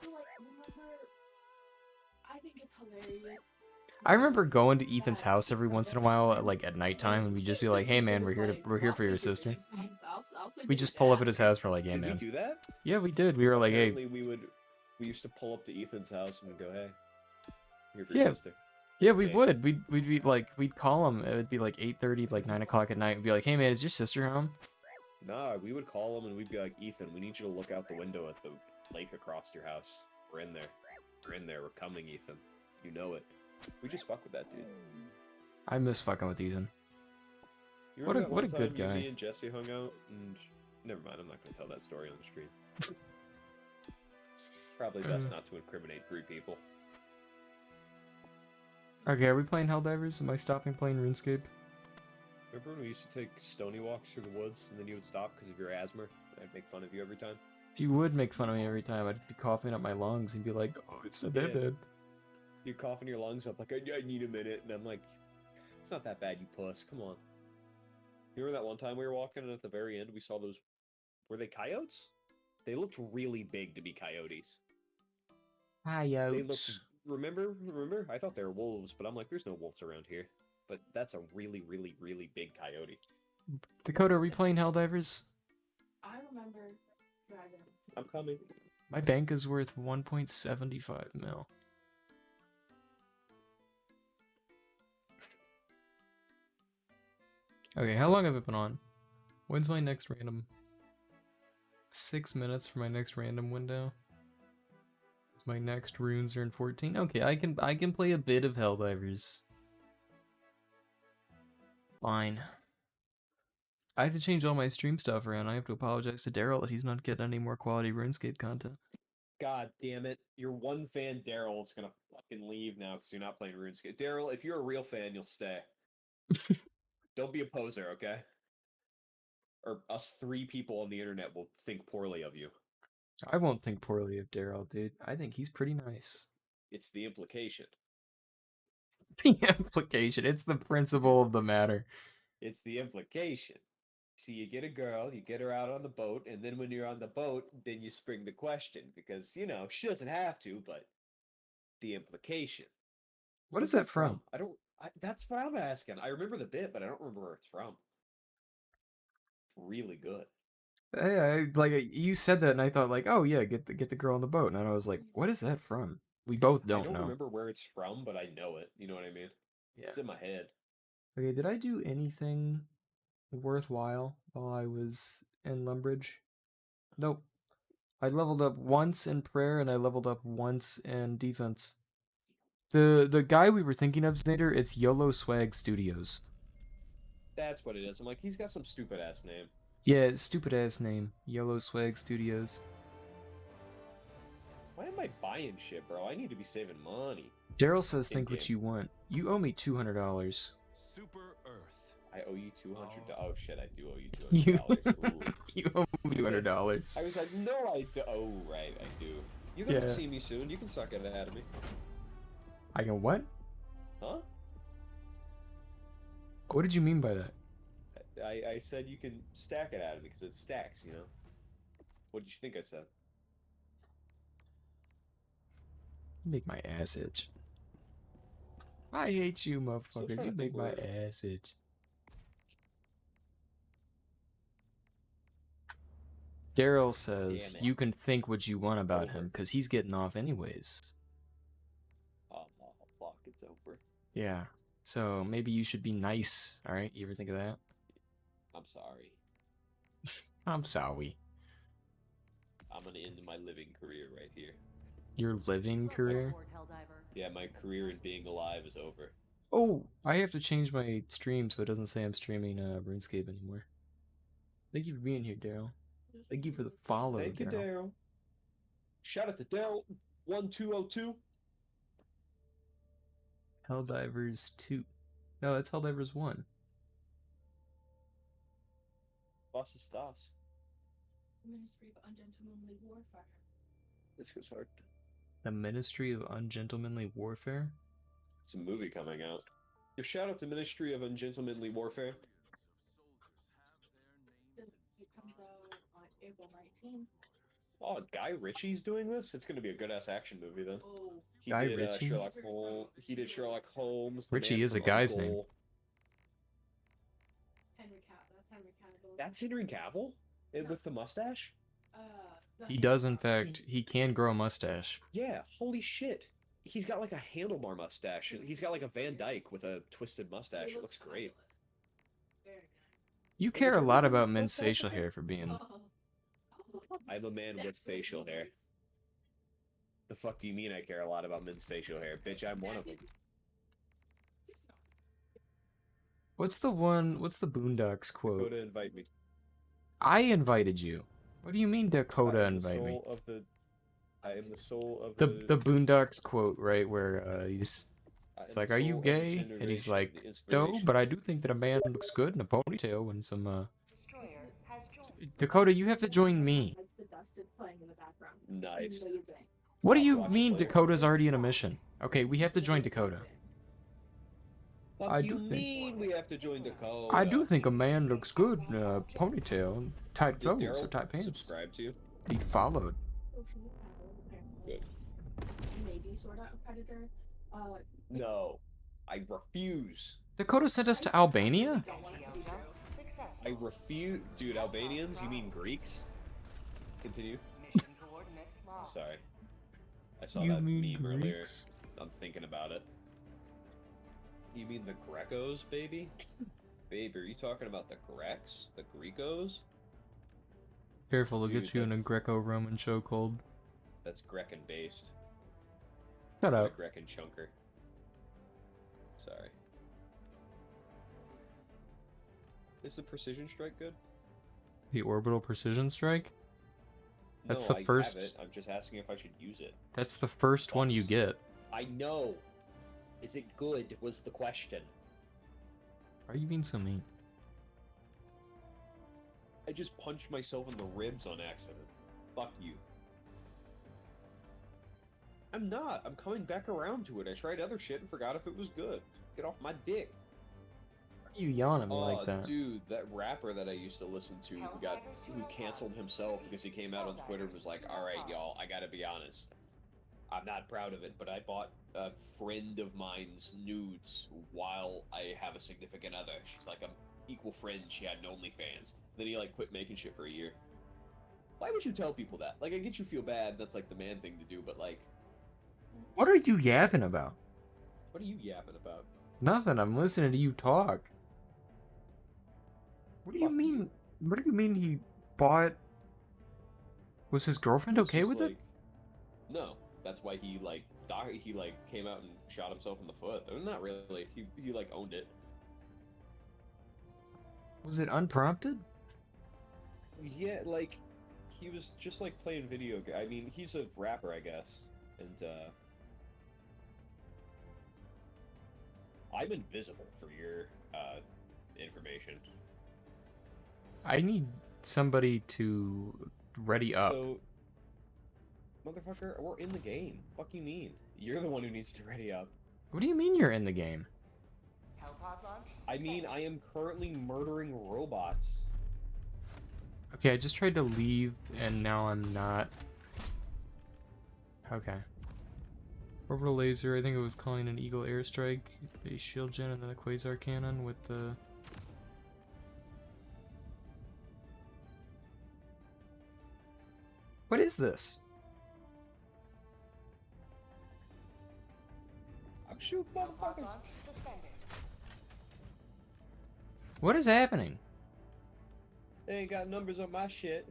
E: So like, remember, I think it's hilarious.
A: I remember going to Ethan's house every once in a while, like at nighttime, and we'd just be like, "Hey, man, we're here for your sister." We just pull up at his house. We're like, "Hey,
C: Did we
A: man."
C: do that?
A: Yeah, we did. We were like, "Hey."
C: Apparently, we used to pull up to Ethan's house and go, "Hey, here for
A: Yeah.
C: your sister."
A: Yeah, we
C: Nice.
A: would. We'd be like, we'd call him. It would be like 8:30, like 9 o'clock at night. We'd be like, "Hey, man, is your sister home?"
C: Nah, we would call him and we'd be like, "Ethan, we need you to look out the window at the lake across your house. We're in there. We're in there. We're coming, Ethan. You know it." We just fuck with that dude.
A: I miss fucking with Ethan.
C: You
A: What
C: remember
A: a-
C: that
A: what a
C: one
A: good
C: time
A: guy.
C: Me and Jesse hung out, and never mind. I'm not going to tell that story on the stream. Probably best not to incriminate 3 people.
A: Okay, are we playing Helldivers? Am I stopping playing RuneScape?
C: Remember when we used to take stony walks through the woods, and then you would stop because of your asthma? And I'd make fun of you every time.
A: You would make fun of me every time. I'd be coughing up my lungs and be like, "Oh, it's not that
C: Yeah.
A: bad."
C: You're coughing your lungs up like, I need a minute, and I'm like, it's not that bad, you puss. Come on. You remember that one time we were walking, and at the very end we saw those... Were they coyotes? They looked really big to be coyotes. They looked... Remember? I thought they were wolves, but I'm like, there's no wolves around here. But that's a really, really, really big coyote.
A: Dakota, are we playing Helldivers?
E: I remember Dragon.
C: I'm coming.
A: My bank is worth 1.75 mil. Okay, how long have I been on? When's my next random? 6 minutes for my next random window. My next runes are in 14. Okay, I can play a bit of Helldivers. Fine. I have to change all my stream stuff around. I have to apologize to Daryl that he's not getting any more quality RuneScape content.
C: God damn it. Your one fan, Daryl, is gonna fucking leave now because you're not playing RuneScape. Daryl, if you're a real fan, you'll stay. Don't be a poser, okay? Or us 3 people on the internet will think poorly of you.
A: I won't think poorly of Daryl, dude. I think he's pretty nice.
C: It's the implication.
A: The implication. It's the principle of the matter.
C: It's the implication. See, you get a girl, you get her out on the boat, and then when you're on the boat, then you spring the question because, you know, she doesn't have to, but the implication.
A: What is
C: What's
A: that from?
C: That's what I'm asking. I remember the bit, but I don't remember where it's from. Really good.
A: Hey, like you said that, and I thought like, oh yeah, get the girl on the boat, and I was like, what is that from? We both
C: I
A: don't
C: don't
A: know.
C: remember where it's from, but I know it. You know what I mean?
A: Yeah.
C: It's in my head.
A: Okay, did I do anything worthwhile while I was in Lumbridge? Nope. I leveled up once in prayer and I leveled up once in defense. The guy we were thinking of, Xander, it's YOLO Swag Studios.
C: That's what it is. I'm like, he's got some stupid ass name.
A: Yeah, stupid ass name. YOLO Swag Studios.
C: Why am I buying shit, bro? I need to be saving money.
A: Daryl says think what
C: In-game.
A: you want. You owe me $200.
B: Super Earth.
C: I owe you $200. Oh shit, I do owe you
A: You,
C: $200. Ooh.
A: you owe me $200.
C: I was like, no, I do. Oh, right, I do. You're gonna
A: Yeah.
C: see me soon. You can suck it out of me.
A: I go, what?
C: Huh?
A: What did you mean by that?
C: I said you can stack it out of me because it stacks, you know? What did you think I said?
A: You make my ass itch. I hate you,
C: Still
A: motherfuckers.
C: trying
A: You
C: to
A: make
C: think
A: my
C: where-
A: ass itch. Daryl says
C: Damn it.
A: you can think what you want about
C: Over.
A: him because he's getting off anyways.
C: Oh, fuck, it's over.
A: Yeah. So maybe you should be nice, alright? You ever think of that?
C: I'm sorry.
A: I'm sorry.
C: I'm gonna end my living career right here.
A: Your living career?
C: Yeah, my career in being alive is over.
A: Oh, I have to change my stream so it doesn't say I'm streaming RuneScape anymore. Thank you for being here, Daryl. Thank you for the follow,
C: Thank you,
A: Daryl.
C: Daryl. Shout out to Daryl1202.
A: Helldivers 2. No, that's Helldivers 1.
C: Boss of Stoss.
E: Ministry of Ungentlemanly Warfare.
C: This goes hard.
A: The Ministry of Ungentlemanly Warfare?
C: It's a movie coming out. Yo, shout out to Ministry of Ungentlemanly Warfare.
E: It comes out on April 19th.
C: Oh, Guy Ritchie's doing this? It's gonna be a good ass action movie then.
E: Oh,
C: He
A: Guy
C: did
A: Ritchie?
C: Sherlock Holmes. He did Sherlock Holmes. The
A: Ritchie
C: Man
A: is a
C: from
A: guy's name.
C: U.N.C.L.E..
E: Henry Cavill. That's Henry Cavill.
C: That's Henry Cavill? With the mustache?
A: He does, in fact, he can grow a mustache.
C: Yeah, holy shit. He's got like a handlebar mustache. He's got like a Van Dyke with a twisted mustache. It looks great.
E: Very nice.
A: You care a lot about men's facial hair for being...
C: I'm a man with facial hair. The fuck do you mean I care a lot about men's facial hair? Bitch, I'm one of them.
A: What's the Boondocks quote?
C: Dakota, invite me.
A: I invited you. What do you mean Dakota
C: I am the
A: invite me?
C: soul of the... I am the soul of
A: The Boondocks quote, right, where it's like, are you gay? And he's like, no, but I do think that a man looks good in a ponytail and some, Dakota, you have to join me.
E: That's the Dustin playing in the background.
C: Nice.
E: Amazing.
A: What do you
C: Watch it
A: mean
C: later.
A: Dakota's already in a mission? Okay, we have to join Dakota.
C: What
A: I
C: do you
A: do think-
C: mean we have to join Dakota?
A: I do think a man looks good in a ponytail and tight
C: Did
A: clothes
C: Daryl
A: or tight pants.
C: subscribe to you?
A: He followed.
C: Good.
E: Maybe sort of a predator.
C: No. I refuse.
A: Dakota sent us to Albania?
E: Don't want it to be true.
C: I refuse. Dude, Albanians? You mean Greeks? Continue. Sorry. I saw
A: You
C: that
A: mean
C: meme earlier.
A: Greeks?
C: I'm thinking about it. You mean the Grecos, baby? Babe, are you talking about the Grecs? The Grecos?
A: Careful, they'll
C: Dude,
A: get you in a
C: that's-
A: Greco-Roman chokehold.
C: That's Grecan based.
A: Shut
C: Not
A: up.
C: a Grecan chunker. Sorry. Is the precision strike good?
A: The orbital precision strike? That's
C: No,
A: the
C: I
A: first-
C: have it. I'm just asking if I should use it.
A: That's the first one you get.
C: I know. Is it good? Was the question.
A: Why are you being so mean?
C: I just punched myself in the ribs on accident. Fuck you. I'm not. I'm coming back around to it. I tried other shit and forgot if it was good. Get off my dick.
A: Why are you yelling at me like that?
C: Dude, that rapper that I used to listen to who canceled himself because he came out on Twitter and was like, "Alright, y'all, I gotta be honest. I'm not proud of it, but I bought a friend of mine's nudes while I have a significant other. She's like an equal friend. She had an OnlyFans. Then he like quit making shit for a year. Why would you tell people that? Like, I get you feel bad. That's like the man thing to do, but like,
A: What are you yapping about?
C: What are you yapping about?
A: Nothing. I'm listening to you talk. What do you
C: Fuck
A: mean?
C: you.
A: What do you mean he bought? Was his girlfriend
C: It's
A: okay
C: just
A: with it?
C: No, that's why he like he like came out and shot himself in the foot. Or not really. He like owned it.
A: Was it unprompted?
C: Yeah, like he was just like playing video. I mean, he's a rapper, I guess, and I'm invisible for your information.
A: I need somebody to ready up.
C: So, motherfucker, we're in the game. Fuck you mean? You're the one who needs to ready up.
A: What do you mean you're in the game?
C: I mean, I am currently murdering robots.
A: Okay, I just tried to leave and now I'm not. Okay. Orbital laser, I think it was calling an Eagle airstrike, a shield gen, and then a quasar cannon with the. What is this?
C: I'm shooting motherfuckers.
A: What is happening?
C: They ain't got numbers on my shit.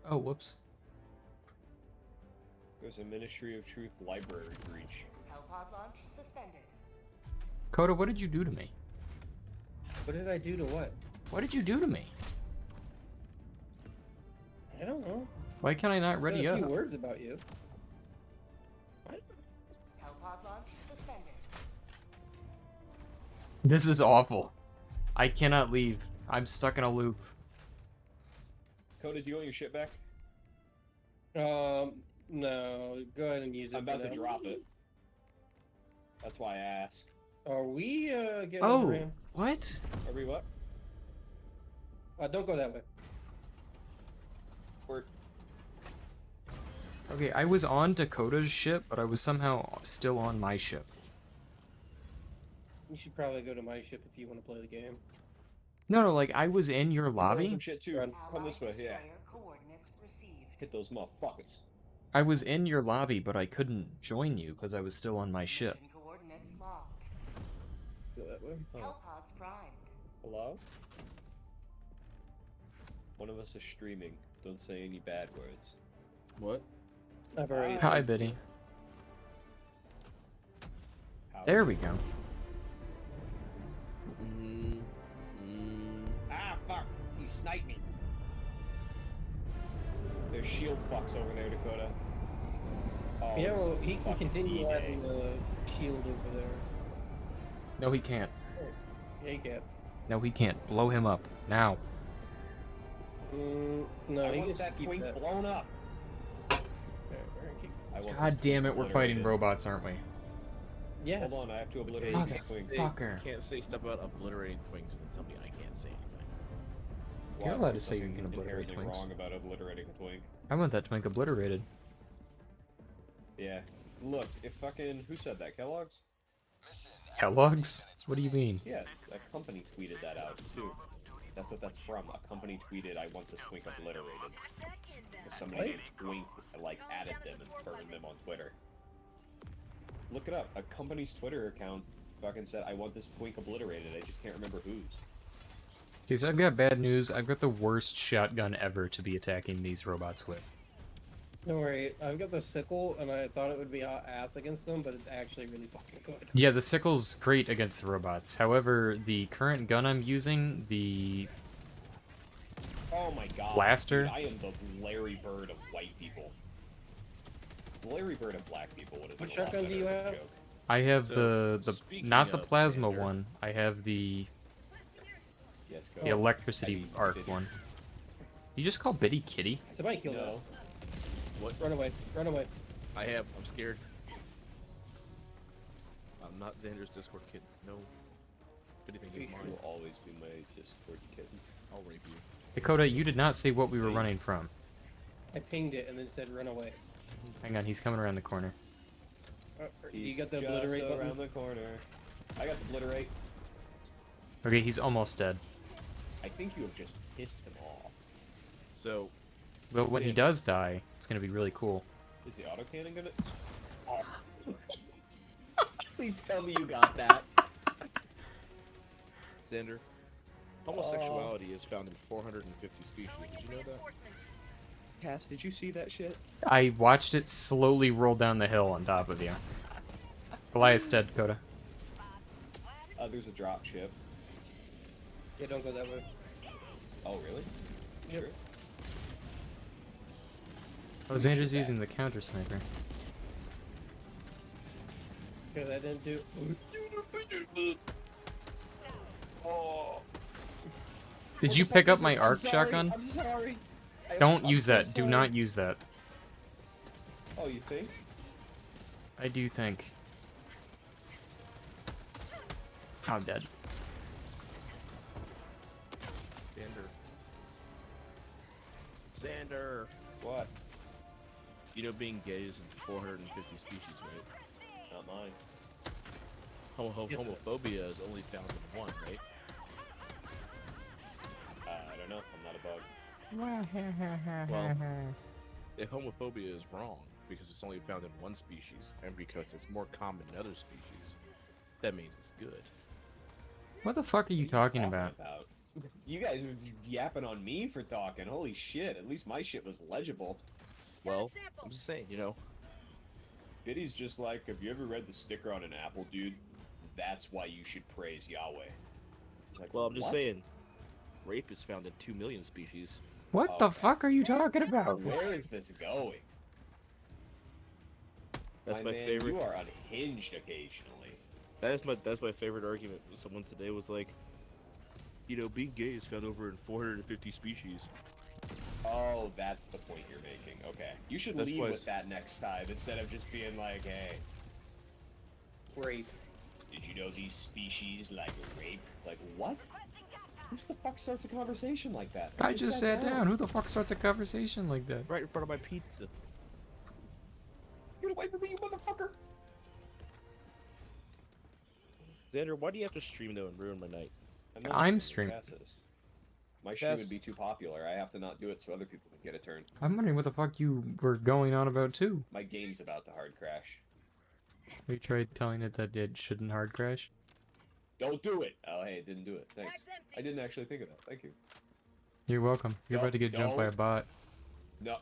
A: Oh, whoops.
C: There's a Ministry of Truth library breach.
G: Hellpod launch suspended.
A: Coda, what did you do to me?
D: What did I do to what?
A: What did you do to me?
D: I don't know.
A: Why can I not
D: I
A: ready
D: said a
A: up?
D: few words about you. What?
G: Hellpod launch suspended.
A: This is awful. I cannot leave. I'm stuck in a loop.
C: Coda, do you want your shit back?
D: No. Go ahead and use it.
C: I'm
D: for
C: about to
D: now.
C: drop it. That's why I ask.
D: Are we getting
A: Oh,
D: overran?
A: what?
C: Are we what?
D: Don't go that way.
C: We're
A: Okay, I was on Dakota's ship, but I was somehow still on my ship.
D: You should probably go to my ship if you want to play the game.
A: No, like I was in your
C: doing
A: lobby.
C: some shit too.
D: Run.
C: Come this way, yeah.
G: Destroyer coordinates received.
C: Hit those motherfuckers.
A: I was in your lobby, but I couldn't join you because I was still on my ship.
G: Mission coordinates locked.
D: Go that way.
C: Oh.
G: Hellpods primed.
C: Hello? One of us is streaming. Don't say any bad words.
B: What?
D: I've already.
A: Hi,
D: said-
A: Biddy.
C: How
A: There
C: is
A: we
C: it?
A: go.
C: Ah, fuck! He sniped me. There's shield fucks over there, Dakota. Oh,
D: Yeah,
C: it's
D: well, he can
C: fucking
D: continue
C: D-Day.
D: having the shield over there.
A: No, he can't.
D: Yeah, he can.
A: No, he can't. Blow him up now.
D: No,
C: I
D: he
C: want
D: can
C: that
D: keep
C: twink
D: that.
C: blown up.
D: There, we're gonna keep.
C: I want
A: God
C: this
A: damn it,
C: twink
A: we're fighting
C: obliterated.
A: robots, aren't we?
D: Yes.
C: Hold on, I have to obliterate these twinks.
A: Motherfucker.
B: You can't say stuff about obliterating twinks and tell me I can't say anything.
A: You're
C: Why?
A: allowed to
C: There's
A: say you
C: something
A: can obliterate
C: inherently
A: twinks.
C: wrong about obliterating a twink.
A: I want that twink obliterated.
C: Yeah. Look, if fucking... Who said that? Kellogg's?
A: Kellogg's? What do you mean?
C: Yeah, a company tweeted that out, too. That's what that's from. A company tweeted, I want this twink obliterated. 'Cause somebody named Twink, like, added them and burned them on Twitter. Look it up. A company's Twitter account fucking said, I want this twink obliterated. I just can't remember whose.
A: Okay, so I've got bad news. I've got the worst shotgun ever to be attacking these robots with.
D: Don't worry, I've got the sickle, and I thought it would be hot ass against them, but it's actually really fucking good.
A: Yeah, the sickle's great against the robots. However, the current gun I'm using, the...
C: Oh my god.
A: Blaster?
C: Dude, I am the Larry Bird of white people. The Larry Bird of black people would have been
D: What
C: a lot
D: shotgun do
C: better
D: you
C: of a
D: have?
C: joke.
A: I have
B: So,
A: the
B: speaking
A: not the
B: of
A: plasma
B: Xander-
A: one. I have the
C: Yes, go.
A: the electricity
C: I mean,
A: arc
C: Biddy.
A: one. You just call Biddy Kitty?
D: Somebody kill
C: No.
B: What?
D: that. Run away. Run away.
B: I'm scared. I'm not Xander's Discord kid. No. If anything is
C: You
B: mine,
C: will always be my Discord kitten.
B: I'll rape you.
A: Dakota, you did not say what we were running from.
D: I pinged it and then said run away.
A: Hang on, he's coming around the corner.
D: You
C: He's
D: got the
C: just
D: obliterate
C: around
D: button?
C: the corner. I got the obliterate.
A: Okay, he's almost dead.
C: I think you have just pissed him off.
B: So,
A: But when he
B: Yeah.
A: does die, it's gonna be really cool.
C: Is the autocannon gonna? Oh. Please tell me you got that.
B: Xander, homosexuality is found in 450 species. Did you know that?
C: Cass, did you see that shit?
A: I watched it slowly roll down the hill on top of you. Goliath's dead, Coda.
C: There's a drop ship.
D: Yeah, don't go that way.
C: Oh, really?
D: Yep.
C: Sure.
A: Oh, Xander's using the counter sniper.
D: Okay, that didn't do.
C: Oh.
A: Did
C: What
A: you
C: the fuck
A: pick up
C: is
A: my
C: this? I'm
A: arc
C: sorry,
A: shotgun?
C: I'm sorry.
A: Don't
C: I'm
A: use
C: so
A: that. Do
C: sorry.
A: not use that.
C: Oh, you think?
A: I do think. I'm dead.
B: Xander.
C: What?
B: You know being gay is in 450 species, right?
C: Not mine.
D: Yes, sir.
B: Homophobia is only found in one, right?
C: I don't know. I'm not a bug.
B: Well, if homophobia is wrong because it's only found in one species, and because it's more common in other species, that means it's good.
A: What the fuck are you talking about?
C: You guys were yapping on me for talking. Holy shit! At least my shit was legible.
B: Well, I'm just saying, you know.
C: Biddy's just like, have you ever read the sticker on an apple, dude? That's why you should praise Yahweh. Like,
B: Well, I'm just
C: what?
B: saying, rape is found in 2 million species.
A: What the
C: Okay.
A: fuck are you talking about?
C: Where is this going?
B: That's my
C: man,
B: favorite.
C: You are unhinged occasionally.
B: That's my favorite argument. Someone today was like, you know, being gay is found over in 450 species.
C: Oh, that's the point you're making. Okay. You should
B: That's
C: lead
B: why
C: with that next time instead of just being like, hey,
D: Rape.
C: did you know these species like rape? Like, what? Who the fuck starts a conversation like that?
A: I just sat down. Who the fuck starts a conversation like that?
B: Right in front of my pizza.
C: Get away from me, you motherfucker!
B: Xander, why do you have to stream though and ruin my night?
A: I'm streaming.
C: My stream
B: Cass.
C: would be too popular. I have to not do it so other people can get a turn.
A: I'm wondering what the fuck you were going on about too.
C: My game's about to hard crash.
A: We tried telling it that it shouldn't hard crash.
C: Don't do it! Oh, hey, it didn't do it. Thanks. I didn't actually think of that. Thank you.
A: You're welcome. You're
C: No,
A: about to get jumped by a
C: no.
A: bot.
C: No,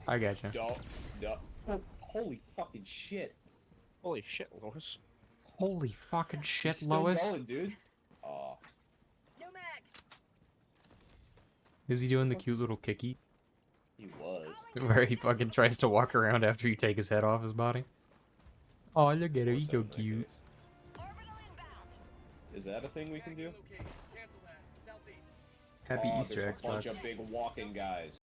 A: I gotcha.
C: don't, no. Oh, holy fucking shit.
B: Holy shit, Lois.
A: Holy fucking shit,
C: He's still
A: Lois.
C: going, dude. Aw.
A: Is he doing the cute little kicky?
C: He was.
A: Where he fucking tries to walk around after you take his head off his body? Oh, look at her. He's so
C: In that
A: cute.
C: case. Is that a thing we can do?
A: Happy
C: Aw,
A: Easter,
C: there's a bunch
A: Xbox.
C: of big walking guys.